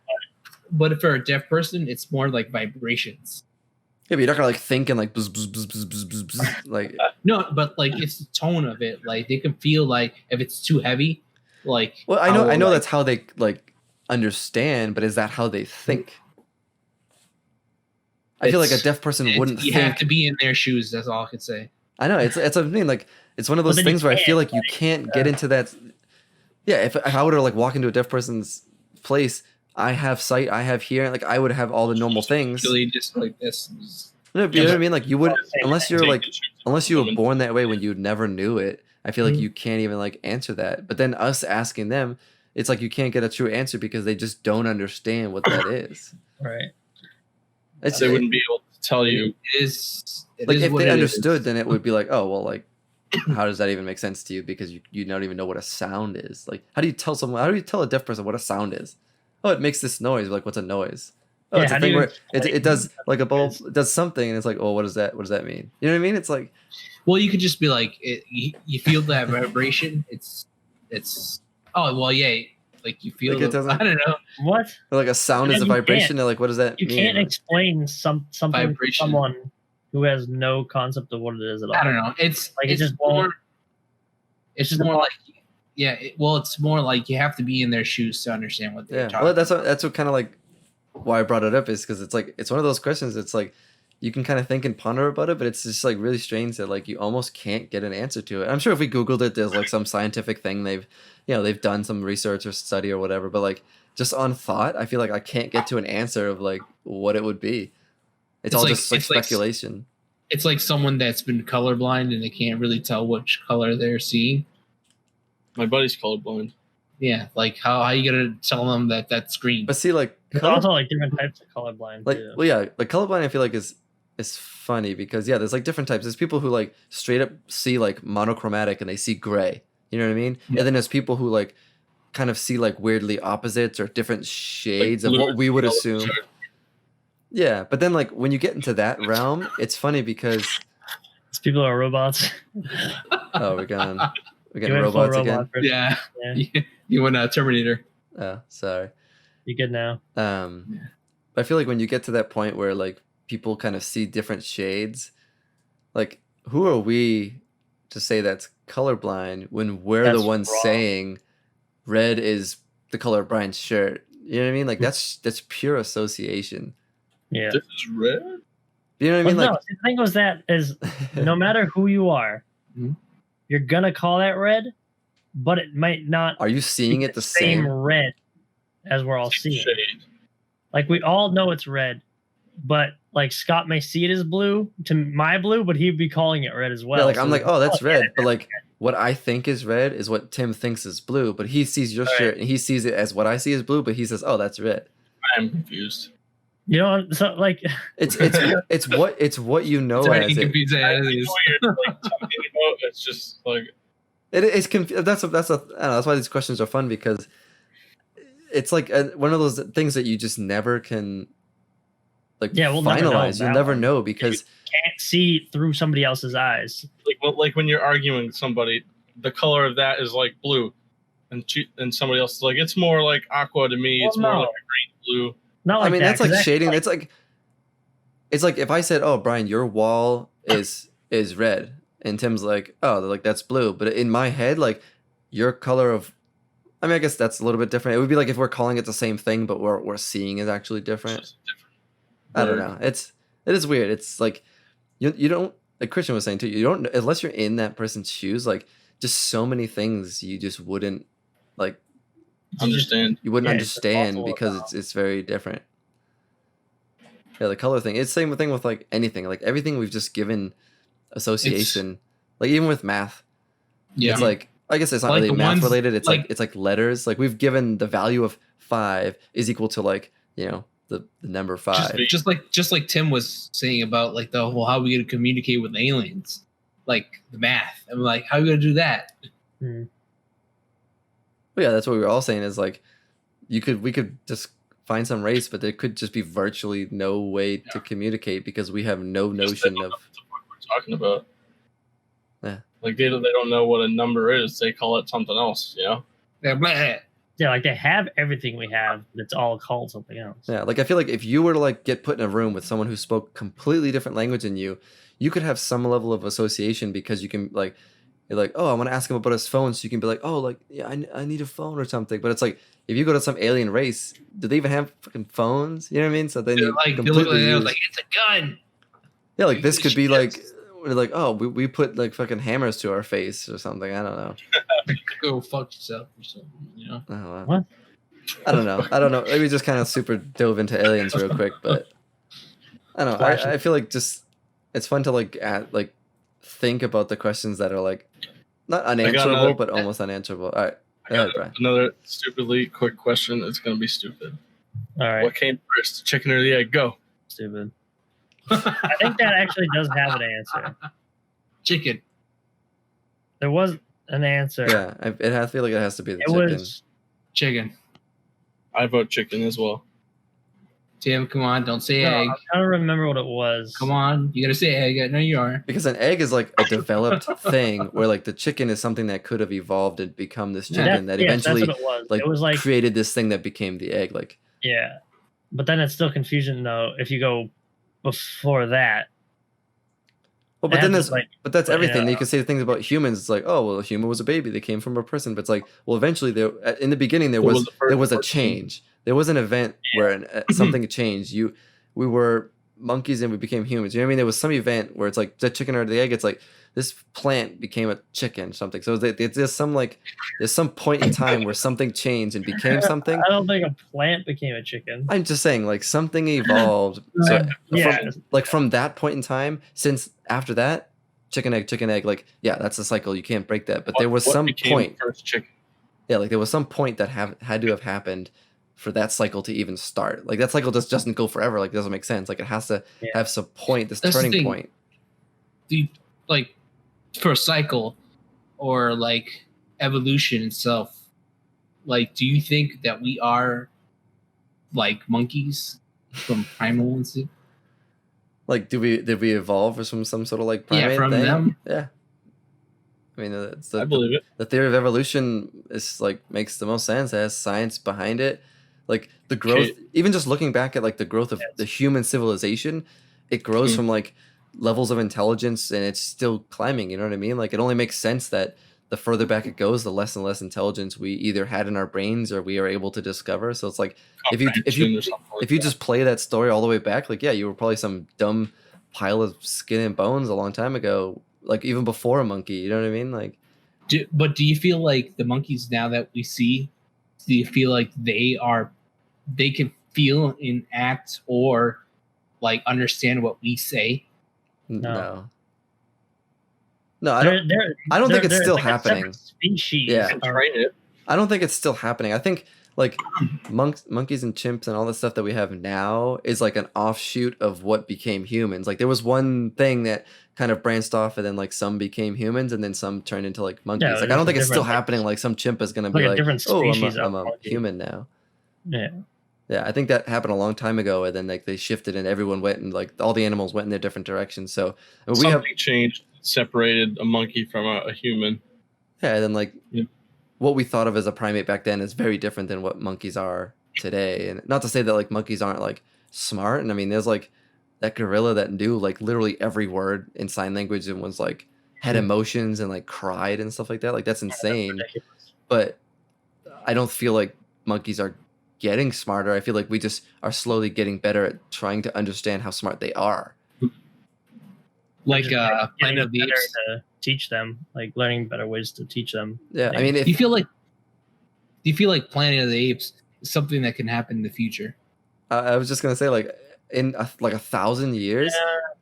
[SPEAKER 3] But for a deaf person, it's more like vibrations.
[SPEAKER 4] Yeah, but you're not gonna like think and like bzz, bzz, bzz, bzz, bzz, bzz, bzz, like
[SPEAKER 3] No, but like it's the tone of it. Like they can feel like if it's too heavy, like
[SPEAKER 4] well, I
[SPEAKER 3] how,
[SPEAKER 4] know
[SPEAKER 3] like,
[SPEAKER 4] that's how they like understand, but is that how they think? I feel like a
[SPEAKER 3] It's-
[SPEAKER 4] deaf person wouldn't
[SPEAKER 3] you
[SPEAKER 4] think.
[SPEAKER 3] have to be in their shoes. That's all I can say.
[SPEAKER 4] I know it's what I mean. Like it's one of
[SPEAKER 2] Well,
[SPEAKER 4] those
[SPEAKER 2] then you
[SPEAKER 4] things where I feel
[SPEAKER 2] can't,
[SPEAKER 4] like you can't get into that. Yeah, if I were to like walk into a deaf person's place, I have sight, I have hearing, like I would have all the normal things.
[SPEAKER 3] Really, just like this.
[SPEAKER 4] No, but you know what I mean? Like you would, unless you're
[SPEAKER 1] Take
[SPEAKER 4] like,
[SPEAKER 1] and shoot
[SPEAKER 4] unless you were
[SPEAKER 1] women.
[SPEAKER 4] born that way when you never knew it. I feel like
[SPEAKER 2] Mhm.
[SPEAKER 4] you can't even like answer that. But then us asking them, it's like you can't get a true answer because they just don't understand what that is.
[SPEAKER 2] Right.
[SPEAKER 4] It's
[SPEAKER 1] They wouldn't be able to tell you.
[SPEAKER 3] It is
[SPEAKER 4] like if
[SPEAKER 3] what
[SPEAKER 4] they
[SPEAKER 3] it
[SPEAKER 4] understood,
[SPEAKER 3] is.
[SPEAKER 4] then it would be like, oh well, like how does that even make sense to you? Because you don't even know what a sound is. Like how do you tell someone? How do you tell a deaf person what a sound is? Oh, it makes this noise. Like what's a noise? Oh,
[SPEAKER 2] Yeah,
[SPEAKER 4] it's a
[SPEAKER 2] how do
[SPEAKER 4] thing
[SPEAKER 2] you
[SPEAKER 4] where it
[SPEAKER 2] explain
[SPEAKER 4] does like a
[SPEAKER 2] what
[SPEAKER 4] bulb.
[SPEAKER 2] it is?
[SPEAKER 4] It does something, and it's like, oh, what does that? What does that mean? You know what I mean? It's like
[SPEAKER 3] Well, you could just be like, you feel that vibration. It's. Oh well, yeah. Like you feel.
[SPEAKER 4] Like, it doesn't-
[SPEAKER 3] I don't know.
[SPEAKER 2] What?
[SPEAKER 4] like a sound is a
[SPEAKER 2] You can't.
[SPEAKER 4] vibration. And like what does that
[SPEAKER 2] You
[SPEAKER 4] mean?
[SPEAKER 2] can't explain something to
[SPEAKER 3] Vibration.
[SPEAKER 2] someone who has no concept of what it is at all.
[SPEAKER 3] I don't know. It's
[SPEAKER 2] Like, it
[SPEAKER 3] it's
[SPEAKER 2] just
[SPEAKER 3] more.
[SPEAKER 2] won't-
[SPEAKER 3] It's just more like. Yeah. It's more like you have to be in their shoes to understand what they're
[SPEAKER 4] Yeah,
[SPEAKER 3] talking.
[SPEAKER 4] well, that's what kind of like why I brought it up is because it's like it's one of those questions. It's like you can kind of think and ponder about it, but it's just like really strange that like you almost can't get an answer to it. I'm sure if we Googled it, there's like some scientific thing they've done some research or study or whatever. But like just on thought, I feel like I can't get to an answer of like what it would be. It's all
[SPEAKER 3] like-
[SPEAKER 4] just like
[SPEAKER 3] it's like-
[SPEAKER 4] speculation.
[SPEAKER 3] It's like someone that's been colorblind and they can't really tell which color they're seeing.
[SPEAKER 1] My buddy's colorblind.
[SPEAKER 3] Yeah, like how you gonna tell them that that's green?
[SPEAKER 4] But see, like
[SPEAKER 2] There's
[SPEAKER 4] color,
[SPEAKER 2] also like different types of colorblind
[SPEAKER 4] like
[SPEAKER 2] too.
[SPEAKER 4] well, yeah, like colorblind, I feel like is funny because yeah, there's like different types. There's people who like straight up see like monochromatic and they see gray. You know what I mean?
[SPEAKER 3] Yeah.
[SPEAKER 4] And then there's people who like kind of see like weirdly opposites or different shades of
[SPEAKER 1] blue
[SPEAKER 4] what we would
[SPEAKER 1] color
[SPEAKER 4] assume.
[SPEAKER 1] chart.
[SPEAKER 4] Yeah, but then like when you get into that realm, it's funny because
[SPEAKER 2] These people are robots.
[SPEAKER 4] oh, we're getting
[SPEAKER 2] You went full
[SPEAKER 4] robots again.
[SPEAKER 2] robot for-
[SPEAKER 3] Yeah,
[SPEAKER 2] Yeah.
[SPEAKER 3] you went Terminator.
[SPEAKER 4] Oh, sorry.
[SPEAKER 2] You good now?
[SPEAKER 4] But I feel like when you get to that point where like people kind of see different shades, like who are we to say that's colorblind when we're
[SPEAKER 2] That's
[SPEAKER 4] the ones
[SPEAKER 2] wrong.
[SPEAKER 4] saying red is the color of Brian's shirt? You know what I mean? Like that's pure association.
[SPEAKER 2] Yeah.
[SPEAKER 1] This is red.
[SPEAKER 4] You know what I mean?
[SPEAKER 2] Well, no,
[SPEAKER 4] Like
[SPEAKER 2] the thing was that is no matter who you are,
[SPEAKER 3] Mhm.
[SPEAKER 2] you're gonna call that red, but it might not
[SPEAKER 4] are you seeing
[SPEAKER 2] be
[SPEAKER 4] it the same?
[SPEAKER 2] red as we're all seeing.
[SPEAKER 1] Shade.
[SPEAKER 2] Like we all know it's red, but like Scott may see it as blue to my blue, but he'd be calling it red as well.
[SPEAKER 4] Yeah, like
[SPEAKER 2] So
[SPEAKER 4] I'm like, oh, that's
[SPEAKER 2] yeah,
[SPEAKER 4] red, but like what I think is red is what Tim thinks is blue, but he sees your
[SPEAKER 2] Right.
[SPEAKER 4] shirt and he sees it as what I see as blue, but he says, oh, that's red.
[SPEAKER 1] I'm confused.
[SPEAKER 2] you know, so like
[SPEAKER 4] It's what you know
[SPEAKER 3] It's already
[SPEAKER 4] as it.
[SPEAKER 3] confusing
[SPEAKER 1] I
[SPEAKER 3] as
[SPEAKER 1] know
[SPEAKER 3] it is.
[SPEAKER 1] what you're like, talking about. It's just like
[SPEAKER 4] It's that's I don't know, that's why these questions are fun because it's like one of those things that you just never can like
[SPEAKER 2] Yeah, we'll never know
[SPEAKER 4] finalize. You'll
[SPEAKER 2] that
[SPEAKER 4] never
[SPEAKER 2] one.
[SPEAKER 4] know because
[SPEAKER 2] can't see through somebody else's eyes.
[SPEAKER 1] like when you're arguing with somebody, the color of that is like blue, and somebody else is like it's more like aqua to me.
[SPEAKER 2] Well,
[SPEAKER 1] It's more
[SPEAKER 2] no.
[SPEAKER 1] like a green blue.
[SPEAKER 2] Not like
[SPEAKER 4] I mean
[SPEAKER 2] that,
[SPEAKER 4] that's like
[SPEAKER 2] 'cause
[SPEAKER 4] shading. It's like if I said, "Oh, Brian, your wall is red," and Tim's like, "Oh, like that's blue," but in my head, like your color of, I mean, I guess that's a little bit different. It would be like if we're calling it the same thing, but we're seeing is actually
[SPEAKER 1] It's
[SPEAKER 4] different.
[SPEAKER 1] just different.
[SPEAKER 4] I don't
[SPEAKER 1] word.
[SPEAKER 4] know. It is weird. It's like you don't like Christian was saying too. You don't unless you're in that person's shoes. Like just so many things you just wouldn't like.
[SPEAKER 1] Understand?
[SPEAKER 4] You wouldn't
[SPEAKER 2] Yeah, it's
[SPEAKER 4] understand
[SPEAKER 2] impossible
[SPEAKER 4] because
[SPEAKER 2] without.
[SPEAKER 4] it's very different. Yeah, the color thing. It's the same thing with like anything. Like everything we've just given association. Like even with math,
[SPEAKER 3] Yeah,
[SPEAKER 4] it's like I guess it's not
[SPEAKER 3] Like
[SPEAKER 4] really
[SPEAKER 3] the
[SPEAKER 4] math
[SPEAKER 3] ones-
[SPEAKER 4] related. It's like
[SPEAKER 3] like-
[SPEAKER 4] it's like letters. Like we've given the value of 5 is equal to like the number 5.
[SPEAKER 3] just like Tim was saying about like the whole how we gonna communicate with aliens, like the math. I'm like, how are we gonna do that?
[SPEAKER 4] Well, yeah, that's what we were all saying is like we could just find some race, but there could just be virtually no way to communicate because we have no
[SPEAKER 1] Just they
[SPEAKER 4] notion
[SPEAKER 1] don't
[SPEAKER 4] of
[SPEAKER 1] know what the fuck we're talking about.
[SPEAKER 4] Yeah.
[SPEAKER 1] Like they don't know what a number is. They call it something else. You know.
[SPEAKER 3] Yeah, blah.
[SPEAKER 2] Yeah, like they have everything we have, but it's all called something else.
[SPEAKER 4] Yeah, like I feel like if you were to like get put in a room with someone who spoke completely different language than you could have some level of association because you can like you're like, oh, I want to ask him about his phone, so you can be like, oh, like yeah, I need a phone or something. But it's like if you go to some alien race, do they even have fucking phones? You know what I mean? So then
[SPEAKER 3] They're
[SPEAKER 4] you
[SPEAKER 3] like, they look
[SPEAKER 4] completely
[SPEAKER 3] like,
[SPEAKER 4] use,
[SPEAKER 3] like it's a gun.
[SPEAKER 4] yeah, like this
[SPEAKER 3] Use
[SPEAKER 4] could be like
[SPEAKER 3] ships.
[SPEAKER 4] we're like, oh, we put like fucking hammers to our face or something. I don't know.
[SPEAKER 3] Go fuck yourself or something, you know.
[SPEAKER 4] Oh, wow.
[SPEAKER 2] What?
[SPEAKER 4] I don't know. Maybe just kind of super dove into aliens real quick, but I don't know.
[SPEAKER 2] Flashy.
[SPEAKER 4] I feel like just it's fun to like think about the questions that are like not unanswerable,
[SPEAKER 1] another-
[SPEAKER 4] but almost unanswerable. All right,
[SPEAKER 1] I
[SPEAKER 4] go ahead,
[SPEAKER 1] got
[SPEAKER 4] Brian.
[SPEAKER 1] another stupidly quick question. It's gonna be stupid.
[SPEAKER 2] All right,
[SPEAKER 1] What came first, the chicken or the egg? Go.
[SPEAKER 2] stupid. I think that actually does have an answer.
[SPEAKER 3] Chicken.
[SPEAKER 2] There was an answer.
[SPEAKER 4] Yeah, I feel like it has to be the
[SPEAKER 2] It
[SPEAKER 4] chicken.
[SPEAKER 2] was
[SPEAKER 3] Chicken.
[SPEAKER 1] I vote chicken as well.
[SPEAKER 3] Tim, come on, don't say
[SPEAKER 2] no,
[SPEAKER 3] egg.
[SPEAKER 2] I'm trying to remember what it was.
[SPEAKER 3] Come on, you gotta say egg. I know you are.
[SPEAKER 4] Because an egg is like a developed thing, where like the chicken is something that could have evolved and become this
[SPEAKER 3] Yeah.
[SPEAKER 4] chicken that
[SPEAKER 2] Yes,
[SPEAKER 4] eventually
[SPEAKER 2] that's what it was.
[SPEAKER 4] like
[SPEAKER 2] It was like
[SPEAKER 4] created this thing that became the egg. Like,
[SPEAKER 2] yeah, but then it's still confusion though. If you go before that,
[SPEAKER 4] well, but
[SPEAKER 2] it
[SPEAKER 4] then
[SPEAKER 2] has
[SPEAKER 4] there's
[SPEAKER 2] like
[SPEAKER 4] but that's
[SPEAKER 2] but,
[SPEAKER 4] everything.
[SPEAKER 2] yeah.
[SPEAKER 4] You can say things about humans. It's like, oh, well, a human was a baby. They came from a person. But it's like, well, eventually, in the beginning, there
[SPEAKER 1] What
[SPEAKER 4] was
[SPEAKER 1] was the first
[SPEAKER 4] there was a
[SPEAKER 1] person?
[SPEAKER 4] change. There was an event where something changed. We were monkeys and we became humans. You know what I mean? There was some event where it's like the chicken or the egg. It's like this plant became a chicken, something. So there's some point in time where something changed and became something.
[SPEAKER 2] I don't think a plant became a chicken.
[SPEAKER 4] I'm just saying, like something evolved. So
[SPEAKER 2] Yeah,
[SPEAKER 4] from that point in time, since after that, chicken egg, like yeah, that's a cycle. You can't break that. But there was
[SPEAKER 1] What
[SPEAKER 4] some
[SPEAKER 1] became
[SPEAKER 4] point,
[SPEAKER 1] first chicken.
[SPEAKER 4] yeah, like there was some point that had to have happened for that cycle to even start. Like that cycle just doesn't go forever. Like it doesn't make sense. Like it has to
[SPEAKER 2] Yeah.
[SPEAKER 4] have some point, this
[SPEAKER 3] That's the
[SPEAKER 4] turning
[SPEAKER 3] thing.
[SPEAKER 4] point.
[SPEAKER 3] The like for a cycle or like evolution itself. Like, do you think that we are like monkeys from primal instinct?
[SPEAKER 4] Like did we evolve from some sort of like
[SPEAKER 3] Yeah,
[SPEAKER 4] primate
[SPEAKER 3] from
[SPEAKER 4] thing?
[SPEAKER 3] them.
[SPEAKER 4] Yeah. I mean, it's
[SPEAKER 1] I believe it.
[SPEAKER 4] the theory of evolution is like makes the most sense. It has science behind it. Like the growth, even just looking back at like the growth of the human civilization, it grows from like levels of intelligence and it's still climbing. You know what I mean? Like it only makes sense that the further back it goes, the less and less intelligence we either had in our brains or we are able to discover. So it's like if you
[SPEAKER 1] Comprehension or something like
[SPEAKER 4] if you
[SPEAKER 1] that.
[SPEAKER 4] just play that story all the way back, like yeah, you were probably some dumb pile of skin and bones a long time ago, like even before a monkey. You know what I mean? Like
[SPEAKER 3] But do you feel like the monkeys now that we see, do you feel like they can feel and act or like understand what we say?
[SPEAKER 4] no. No, I don't.
[SPEAKER 2] They're-
[SPEAKER 4] I don't think it's
[SPEAKER 2] they're
[SPEAKER 4] still
[SPEAKER 2] like a separate
[SPEAKER 4] happening.
[SPEAKER 2] Species.
[SPEAKER 4] Yeah.
[SPEAKER 1] You can train it.
[SPEAKER 4] I don't think it's still happening. I think like monkeys and chimps and all the stuff that we have now is like an offshoot of what became humans. Like there was one thing that kind of branched off, and then like some became humans, and then some turned into like monkeys.
[SPEAKER 2] Yeah,
[SPEAKER 4] Like I
[SPEAKER 2] there's
[SPEAKER 4] don't
[SPEAKER 2] a
[SPEAKER 4] think it's still
[SPEAKER 2] different, like-
[SPEAKER 4] happening. Like some chimp is gonna
[SPEAKER 2] like
[SPEAKER 4] be
[SPEAKER 2] a
[SPEAKER 4] like,
[SPEAKER 2] different
[SPEAKER 4] oh,
[SPEAKER 2] species
[SPEAKER 4] I'm
[SPEAKER 2] of
[SPEAKER 4] a
[SPEAKER 2] monkey.
[SPEAKER 4] human now.
[SPEAKER 2] Yeah.
[SPEAKER 4] Yeah, I think that happened a long time ago, and then like they shifted, and everyone went, and like all the animals went in their different directions. So I mean, we have
[SPEAKER 1] Something changed, separated a monkey from a human.
[SPEAKER 4] yeah, and then like
[SPEAKER 1] Yeah.
[SPEAKER 4] what we thought of as a primate back then is very different than what monkeys are today. And not to say that like monkeys aren't like smart. And I mean, there's like that gorilla that knew like literally every word in sign language and was like had emotions and like cried and stuff like that. Like that's insane.
[SPEAKER 2] Ridiculous.
[SPEAKER 4] But I don't feel like monkeys are getting smarter. I feel like we just are slowly getting better at trying to understand how smart they are.
[SPEAKER 3] Like
[SPEAKER 2] Just,
[SPEAKER 3] Planet
[SPEAKER 2] getting
[SPEAKER 3] of the
[SPEAKER 2] better
[SPEAKER 3] Apes.
[SPEAKER 2] to teach them, like learning better ways to teach them.
[SPEAKER 4] Yeah, I mean,
[SPEAKER 3] Do
[SPEAKER 4] if
[SPEAKER 3] you feel like Planet of the Apes is something that can happen in the future?
[SPEAKER 4] I was just gonna say like in like 1,000 years,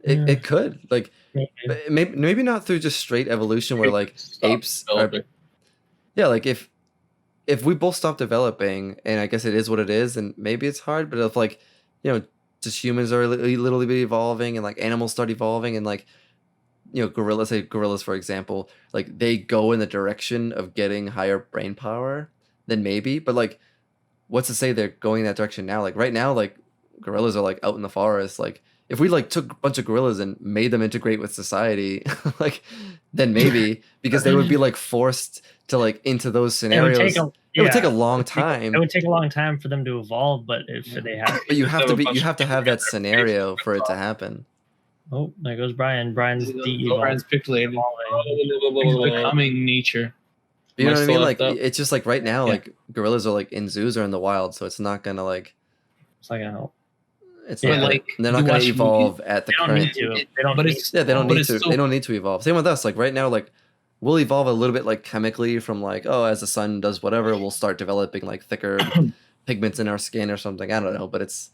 [SPEAKER 2] Yeah.
[SPEAKER 4] it could like
[SPEAKER 2] Maybe.
[SPEAKER 4] but maybe not through just straight evolution where like
[SPEAKER 1] Stop
[SPEAKER 4] apes are
[SPEAKER 1] developing.
[SPEAKER 4] yeah, like if we both stop developing, and I guess it is what it is, and maybe it's hard, but if like just humans are literally be evolving and like animals start evolving and like gorillas for example, like they go in the direction of getting higher brain power, then maybe. But like what's to say they're going that direction now? Like right now, like gorillas are like out in the forest, like if we like took a bunch of gorillas and made them integrate with society, like then maybe because they would be like forced to like into those
[SPEAKER 2] It would
[SPEAKER 4] scenarios.
[SPEAKER 2] take a,
[SPEAKER 4] It would take a
[SPEAKER 2] yeah,
[SPEAKER 4] long
[SPEAKER 2] it
[SPEAKER 4] time.
[SPEAKER 2] would take a long time for them to evolve, but if they have,
[SPEAKER 4] But you
[SPEAKER 1] Just
[SPEAKER 4] have
[SPEAKER 1] have
[SPEAKER 4] to
[SPEAKER 1] a
[SPEAKER 4] be
[SPEAKER 1] bunch
[SPEAKER 4] you
[SPEAKER 1] of
[SPEAKER 4] have to
[SPEAKER 1] people
[SPEAKER 4] have
[SPEAKER 1] get
[SPEAKER 4] that
[SPEAKER 1] their
[SPEAKER 4] scenario
[SPEAKER 1] faces
[SPEAKER 4] for it
[SPEAKER 1] ripped
[SPEAKER 4] to
[SPEAKER 1] off.
[SPEAKER 4] happen.
[SPEAKER 2] oh, there goes Brian. Brian's
[SPEAKER 3] Brian's
[SPEAKER 2] de-evolved.
[SPEAKER 3] pixelated. He's becoming nature.
[SPEAKER 4] You
[SPEAKER 1] Am
[SPEAKER 4] know
[SPEAKER 1] I
[SPEAKER 4] what I
[SPEAKER 1] still
[SPEAKER 4] mean? Like
[SPEAKER 1] amped up?
[SPEAKER 4] it's just like right now,
[SPEAKER 3] Yeah.
[SPEAKER 4] like gorillas are like in zoos or in the wild, so it's not gonna like
[SPEAKER 2] It's not gonna help.
[SPEAKER 4] it's
[SPEAKER 2] Yeah,
[SPEAKER 4] not gonna,
[SPEAKER 3] like,
[SPEAKER 4] they're
[SPEAKER 3] you
[SPEAKER 4] not gonna
[SPEAKER 3] watch
[SPEAKER 4] evolve at the
[SPEAKER 2] They don't need
[SPEAKER 4] current.
[SPEAKER 2] to. They don't
[SPEAKER 3] But
[SPEAKER 2] need
[SPEAKER 3] it's
[SPEAKER 2] to.
[SPEAKER 4] Yeah, they don't
[SPEAKER 3] But
[SPEAKER 4] need
[SPEAKER 3] it's
[SPEAKER 4] to.
[SPEAKER 3] so-
[SPEAKER 4] They don't need to evolve. Same with us. Like right now, like we'll evolve a little bit like chemically from like as the sun does whatever, we'll start developing like thicker pigments in our skin or something. I don't know, but it's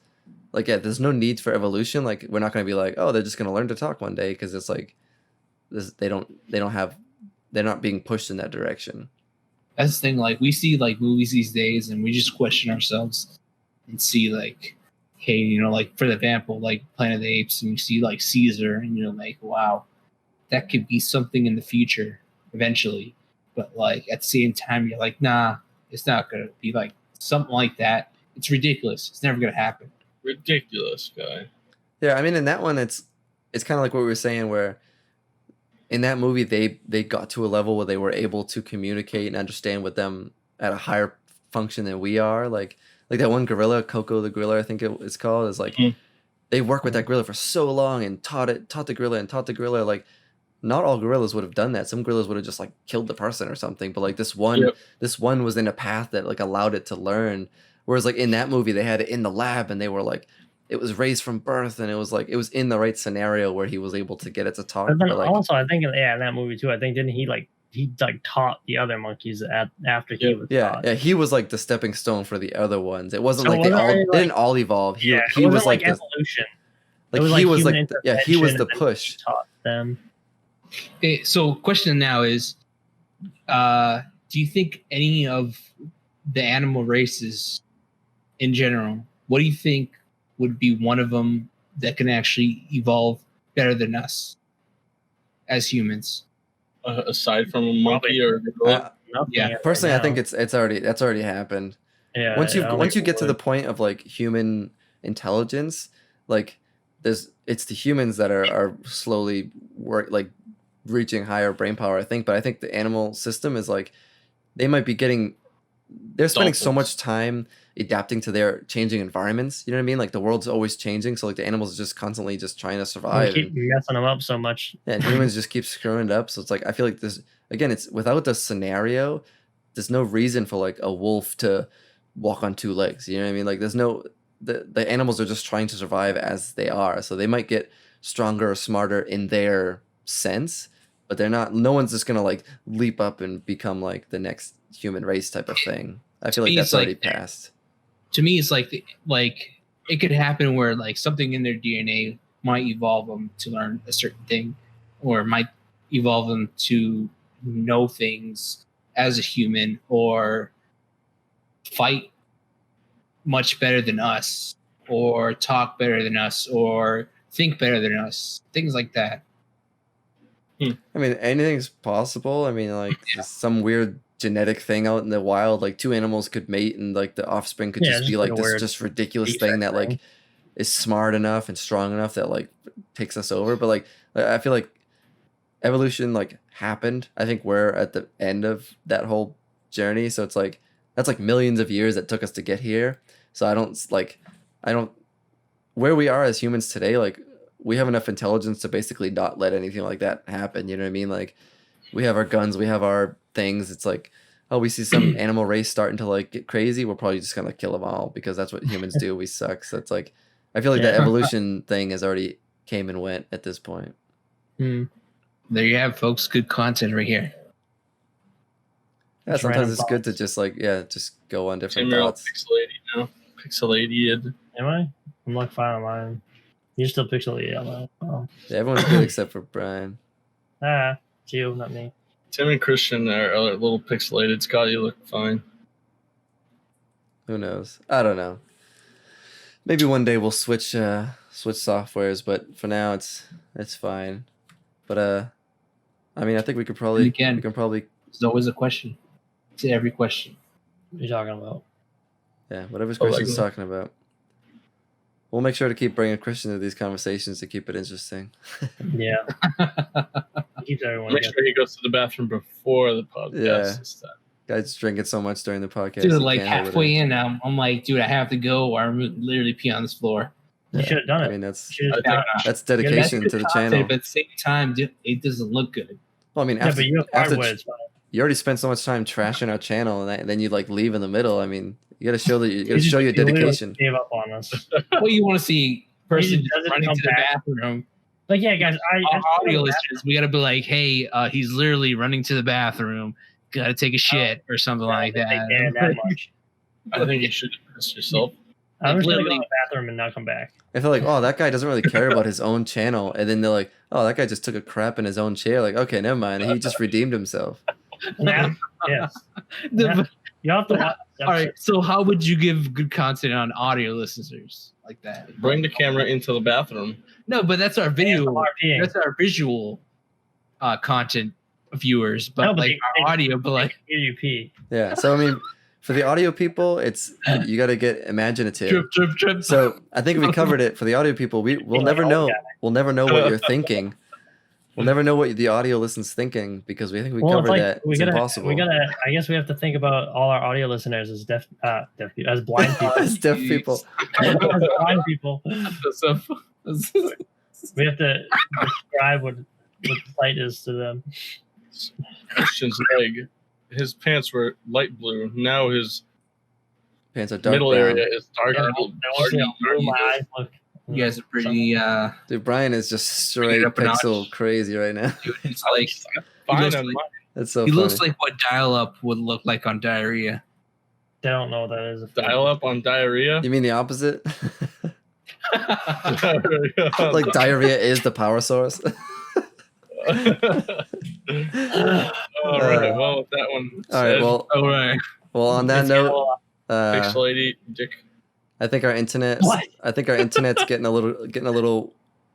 [SPEAKER 4] like there's no need for evolution. Like we're not gonna be like they're just gonna learn to talk one day because it's like this they don't have they're not being pushed in that direction.
[SPEAKER 3] That's the thing. Like we see like movies these days, and we just question ourselves and see like, hey, you know, like for example, like Planet of the Apes, and you see like Caesar, and you're like, wow, that could be something in the future eventually. But like at the same time, you're like, nah, it's not gonna be like something like that. It's ridiculous. It's never gonna happen.
[SPEAKER 1] Ridiculous guy.
[SPEAKER 4] Yeah, I mean, in that one, it's kind of like what we were saying, where in that movie they got to a level where they were able to communicate and understand with them at a higher function than we are. Like that one gorilla, Coco the gorilla, I think it's called, is like they worked with that gorilla for so long and taught the gorilla. Like not all gorillas would have done that. Some gorillas would have just like killed the person or something. But like this one was in a path that like allowed it to learn. Whereas like in that movie they had it in the lab and they were like it was raised from birth and it was like it was in the right scenario where he was able to get it to talk.
[SPEAKER 2] But then
[SPEAKER 4] But like
[SPEAKER 2] also, I think in that movie too. I think didn't he like taught the other monkeys after he was taught.
[SPEAKER 4] yeah, he was like the stepping stone for the other ones. It wasn't
[SPEAKER 2] So
[SPEAKER 4] like they
[SPEAKER 2] wasn't
[SPEAKER 4] all
[SPEAKER 2] it,
[SPEAKER 4] they didn't all evolve. He
[SPEAKER 2] it
[SPEAKER 4] was like the,
[SPEAKER 2] evolution.
[SPEAKER 4] like
[SPEAKER 2] It was
[SPEAKER 4] he was
[SPEAKER 2] human
[SPEAKER 4] like he was
[SPEAKER 2] intervention
[SPEAKER 4] the
[SPEAKER 2] and then
[SPEAKER 4] push.
[SPEAKER 2] he taught them.
[SPEAKER 3] Okay, so question now is, do you think any of the animal races in general, what do you think would be one of them that can actually evolve better than us as humans?
[SPEAKER 1] Aside from a monkey or a gorilla?
[SPEAKER 2] Nothing
[SPEAKER 3] Yeah,
[SPEAKER 2] right
[SPEAKER 4] Personally, I think
[SPEAKER 2] now.
[SPEAKER 4] it's already happened.
[SPEAKER 2] Yeah,
[SPEAKER 4] Once
[SPEAKER 2] I don't
[SPEAKER 4] you
[SPEAKER 2] think
[SPEAKER 4] get to
[SPEAKER 2] it
[SPEAKER 4] the
[SPEAKER 2] would.
[SPEAKER 4] point of like human intelligence, like it's the humans that are slowly reaching higher brain power, I think. But I think the animal system is like they might be getting they're spending so
[SPEAKER 1] Dolphins.
[SPEAKER 4] much time adapting to their changing environments. You know what I mean? Like the world's always changing, so like the animals are just constantly just trying to
[SPEAKER 2] We
[SPEAKER 4] survive.
[SPEAKER 2] keep messing them up so much.
[SPEAKER 4] And humans just keep screwing it up. So it's like I feel like this again. It's without the scenario, there's no reason for like a wolf to walk on two legs. You know what I mean? Like there's no the animals are just trying to survive as they are. So they might get stronger or smarter in their sense, but they're not. No one's just gonna like leap up and become like the next human race type of thing. I feel like
[SPEAKER 3] me,
[SPEAKER 4] that's
[SPEAKER 3] it's like-
[SPEAKER 4] already passed.
[SPEAKER 3] To me, it's like it could happen where like something in their DNA might evolve them to learn a certain thing, or might evolve them to know things as a human, or fight much better than us, or talk better than us, or think better than us, things like that.
[SPEAKER 4] I mean, anything's possible. I mean, like just some weird genetic thing out in the wild, like two animals could mate and like the offspring could
[SPEAKER 2] Yeah,
[SPEAKER 4] just
[SPEAKER 2] just
[SPEAKER 4] be
[SPEAKER 2] like
[SPEAKER 4] like
[SPEAKER 2] a
[SPEAKER 4] this
[SPEAKER 2] weird
[SPEAKER 4] just ridiculous
[SPEAKER 2] defect
[SPEAKER 4] thing that like
[SPEAKER 2] thing.
[SPEAKER 4] is smart enough and strong enough that like takes us over. But like I feel like evolution like happened. I think we're at the end of that whole journey. So it's like that's like millions of years that took us to get here. So I don't where we are as humans today, like we have enough intelligence to basically not let anything like that happen. You know what I mean? Like we have our guns, we have our things. It's like, oh, we see some animal race starting to like get crazy. We're probably just gonna kill them all because that's what humans do. We suck. So it's like, I feel like that
[SPEAKER 2] Yeah.
[SPEAKER 4] evolution thing has already came and went at this point.
[SPEAKER 3] There you have, folks. Good content right here.
[SPEAKER 4] Yeah,
[SPEAKER 2] Just
[SPEAKER 4] sometimes
[SPEAKER 2] random
[SPEAKER 4] it's good to
[SPEAKER 2] thoughts.
[SPEAKER 4] just like, just go on different
[SPEAKER 1] Tim, you're all
[SPEAKER 4] thoughts.
[SPEAKER 1] pixelated now. Pixelated.
[SPEAKER 2] Am I? I'm like fine on mine. You're still pixelated. Oh.
[SPEAKER 4] Yeah, everyone's good except for Brian.
[SPEAKER 2] It's you, not me.
[SPEAKER 1] Tim and Christian are a little pixelated. Scott, you look fine.
[SPEAKER 4] Who knows? I don't know. Maybe one day we'll switch softwares, but for now it's fine. But I mean, I think we can probably
[SPEAKER 3] And again-
[SPEAKER 4] probably
[SPEAKER 3] There's always a question to every question.
[SPEAKER 2] What are you talking about?
[SPEAKER 4] whatever's
[SPEAKER 1] Oh, like
[SPEAKER 4] Christian's
[SPEAKER 1] that.
[SPEAKER 4] talking about. We'll make sure to keep bringing Christian to these conversations to keep it interesting.
[SPEAKER 2] Yeah. Keeps everyone
[SPEAKER 1] Make
[SPEAKER 2] guessing.
[SPEAKER 1] sure he goes to the bathroom before the podcast.
[SPEAKER 4] Yeah.
[SPEAKER 1] This time.
[SPEAKER 4] Guy's drinking so much during the podcast.
[SPEAKER 3] Dude,
[SPEAKER 4] he
[SPEAKER 3] like
[SPEAKER 4] can't hold it
[SPEAKER 3] halfway
[SPEAKER 4] in.
[SPEAKER 3] in, I'm like, dude, I have to go, or I'm literally pee on this floor.
[SPEAKER 2] You should have done
[SPEAKER 4] I
[SPEAKER 2] it.
[SPEAKER 4] mean, that's
[SPEAKER 2] You should've
[SPEAKER 1] I
[SPEAKER 2] done
[SPEAKER 1] think-
[SPEAKER 2] it.
[SPEAKER 4] that's dedication
[SPEAKER 3] That's
[SPEAKER 4] to the
[SPEAKER 3] good
[SPEAKER 4] channel.
[SPEAKER 3] content, but at the same time, dude, it doesn't look good.
[SPEAKER 4] Well, I mean,
[SPEAKER 2] Yeah,
[SPEAKER 4] after,
[SPEAKER 2] but you have
[SPEAKER 4] after
[SPEAKER 2] hardwood. It's fine.
[SPEAKER 4] you already spent so much time trashing our channel, and then you like leave in the middle. I mean, you got to show that you got to show your
[SPEAKER 2] You literally
[SPEAKER 4] dedication.
[SPEAKER 2] Gave up on us.
[SPEAKER 3] What you want to see? Person
[SPEAKER 2] just doesn't
[SPEAKER 3] running
[SPEAKER 2] come
[SPEAKER 3] to the
[SPEAKER 2] back.
[SPEAKER 3] bathroom.
[SPEAKER 2] Like, yeah, guys,
[SPEAKER 3] Our audio listeners, we got to be like, hey, he's literally running to the bathroom. Got to take a shit or something like
[SPEAKER 2] They
[SPEAKER 3] that.
[SPEAKER 2] care that much.
[SPEAKER 1] I think you should piss yourself.
[SPEAKER 2] I'm just gonna go
[SPEAKER 3] literally-
[SPEAKER 2] to the bathroom and not come back.
[SPEAKER 4] I feel like, oh, that guy doesn't really care about his own channel, and then they're like, oh, that guy just took a crap in his own chair. Like, okay, never mind. He just redeemed himself.
[SPEAKER 2] Now, yes,
[SPEAKER 3] The-
[SPEAKER 2] you have to watch.
[SPEAKER 3] all right. So, how would you give good content on audio listeners like that?
[SPEAKER 1] Bring the camera into the bathroom.
[SPEAKER 3] No, but that's our video.
[SPEAKER 2] RPing.
[SPEAKER 3] That's our visual content viewers, but
[SPEAKER 2] No, but
[SPEAKER 3] like
[SPEAKER 2] they-
[SPEAKER 3] our audio, but like
[SPEAKER 2] Hear you pee.
[SPEAKER 4] Yeah. So I mean, for the audio people, it's you got to get imaginative.
[SPEAKER 3] drip, drip, drip.
[SPEAKER 4] So I think we covered it. For the audio people, we'll
[SPEAKER 2] Like,
[SPEAKER 4] never
[SPEAKER 2] oh,
[SPEAKER 4] know.
[SPEAKER 2] yeah.
[SPEAKER 4] We'll never know what you're thinking. We'll never know what the audio listen's thinking because we think we
[SPEAKER 2] Well,
[SPEAKER 4] covered
[SPEAKER 2] it's like
[SPEAKER 4] that.
[SPEAKER 2] we
[SPEAKER 4] It's
[SPEAKER 2] gotta,
[SPEAKER 4] impossible.
[SPEAKER 2] we gotta. I guess we have to think about all our audio listeners as deaf people, as blind people.
[SPEAKER 4] As deaf people.
[SPEAKER 2] As blind people,
[SPEAKER 3] So,
[SPEAKER 2] we have to describe what sight is to them.
[SPEAKER 1] Christian's leg. His pants were light blue. Now his
[SPEAKER 4] Pants are dark
[SPEAKER 1] middle
[SPEAKER 4] brown.
[SPEAKER 1] area is dark.
[SPEAKER 2] Now we'll see how blue my eyes look.
[SPEAKER 3] you guys are pretty.
[SPEAKER 4] Dude, Brian is just straight
[SPEAKER 3] up a notch.
[SPEAKER 4] pixel crazy right now.
[SPEAKER 3] Dude, it's like
[SPEAKER 1] Fine
[SPEAKER 3] looks
[SPEAKER 1] on
[SPEAKER 3] like-
[SPEAKER 1] mine.
[SPEAKER 4] That's so
[SPEAKER 3] he
[SPEAKER 4] funny.
[SPEAKER 3] looks like what dial-up would look like on diarrhea.
[SPEAKER 2] They don't know what that is.
[SPEAKER 1] Dial up on diarrhea.
[SPEAKER 4] You mean the opposite?
[SPEAKER 1] like
[SPEAKER 4] Like diarrhea is the power source.
[SPEAKER 1] All right. Well, with that one.
[SPEAKER 4] All right.
[SPEAKER 1] said,
[SPEAKER 4] Well,
[SPEAKER 3] All right.
[SPEAKER 4] on that
[SPEAKER 2] It's
[SPEAKER 4] note,
[SPEAKER 1] thanks, lady Dick.
[SPEAKER 4] I think our internet.
[SPEAKER 2] What?
[SPEAKER 4] I think our internet's getting a little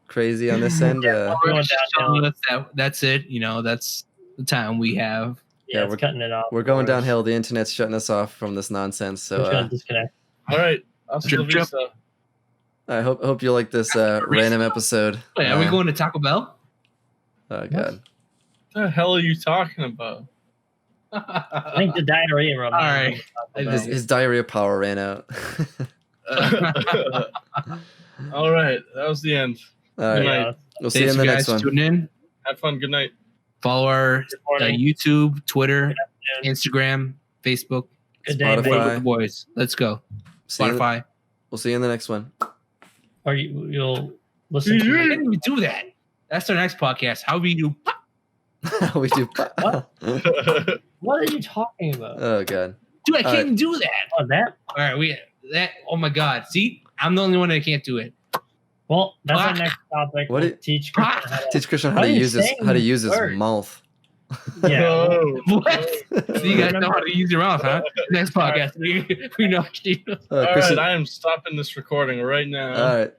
[SPEAKER 4] crazy on this end.
[SPEAKER 2] Going downhill.
[SPEAKER 3] That's it. You know, that's the time we have.
[SPEAKER 2] Yeah,
[SPEAKER 4] Yeah,
[SPEAKER 2] it's cutting it off.
[SPEAKER 4] We're going downhill. The internet's shutting us off from this nonsense. So
[SPEAKER 2] We're just gonna disconnect.
[SPEAKER 1] All right. Hasta
[SPEAKER 3] Drip,
[SPEAKER 1] la
[SPEAKER 3] drip.
[SPEAKER 1] vista.
[SPEAKER 4] I hope you like this random episode.
[SPEAKER 3] Wait, are we going to Taco Bell?
[SPEAKER 4] Oh god.
[SPEAKER 1] What the hell are you talking about?
[SPEAKER 2] I think the diarrhea rub.
[SPEAKER 3] All right.
[SPEAKER 4] His diarrhea power ran out.
[SPEAKER 1] All right. That was the end.
[SPEAKER 4] All right.
[SPEAKER 2] Yeah,
[SPEAKER 4] We'll see you
[SPEAKER 3] Thanks
[SPEAKER 4] in the
[SPEAKER 3] you
[SPEAKER 4] next
[SPEAKER 3] guys
[SPEAKER 4] one.
[SPEAKER 3] tuning in.
[SPEAKER 1] Have fun. Good night.
[SPEAKER 3] Follow our
[SPEAKER 2] good morning,
[SPEAKER 3] YouTube, Twitter,
[SPEAKER 2] good
[SPEAKER 3] Instagram, Facebook.
[SPEAKER 2] day,
[SPEAKER 4] Spotify.
[SPEAKER 2] baby.
[SPEAKER 3] With the boys. Let's go.
[SPEAKER 4] See you-
[SPEAKER 3] Spotify.
[SPEAKER 4] We'll see you in the next one.
[SPEAKER 2] Or you'll listen to
[SPEAKER 3] We
[SPEAKER 2] me.
[SPEAKER 3] didn't even do that. That's our next podcast. How we do?
[SPEAKER 4] we do.
[SPEAKER 2] What? What are you talking about?
[SPEAKER 4] Oh god.
[SPEAKER 3] Dude, I
[SPEAKER 4] All
[SPEAKER 3] can't
[SPEAKER 4] right.
[SPEAKER 3] even do that.
[SPEAKER 2] Oh, that?
[SPEAKER 3] All right, we that. Oh my God! See, I'm the only one that can't do it.
[SPEAKER 2] Well, that's our
[SPEAKER 3] Ah.
[SPEAKER 2] next topic.
[SPEAKER 4] What
[SPEAKER 2] We'll
[SPEAKER 4] did-
[SPEAKER 2] teach
[SPEAKER 3] Ah.
[SPEAKER 2] Christian how to-
[SPEAKER 4] Teach Christian
[SPEAKER 2] Why
[SPEAKER 4] how to
[SPEAKER 2] are you
[SPEAKER 4] use his
[SPEAKER 2] saying words?
[SPEAKER 4] mouth.
[SPEAKER 2] Yeah.
[SPEAKER 1] Oh.
[SPEAKER 3] What? So you guys know how to use your mouth, huh? Next podcast, we know.
[SPEAKER 1] All
[SPEAKER 4] Christian,
[SPEAKER 1] right. I am stopping this recording right now.
[SPEAKER 4] all right.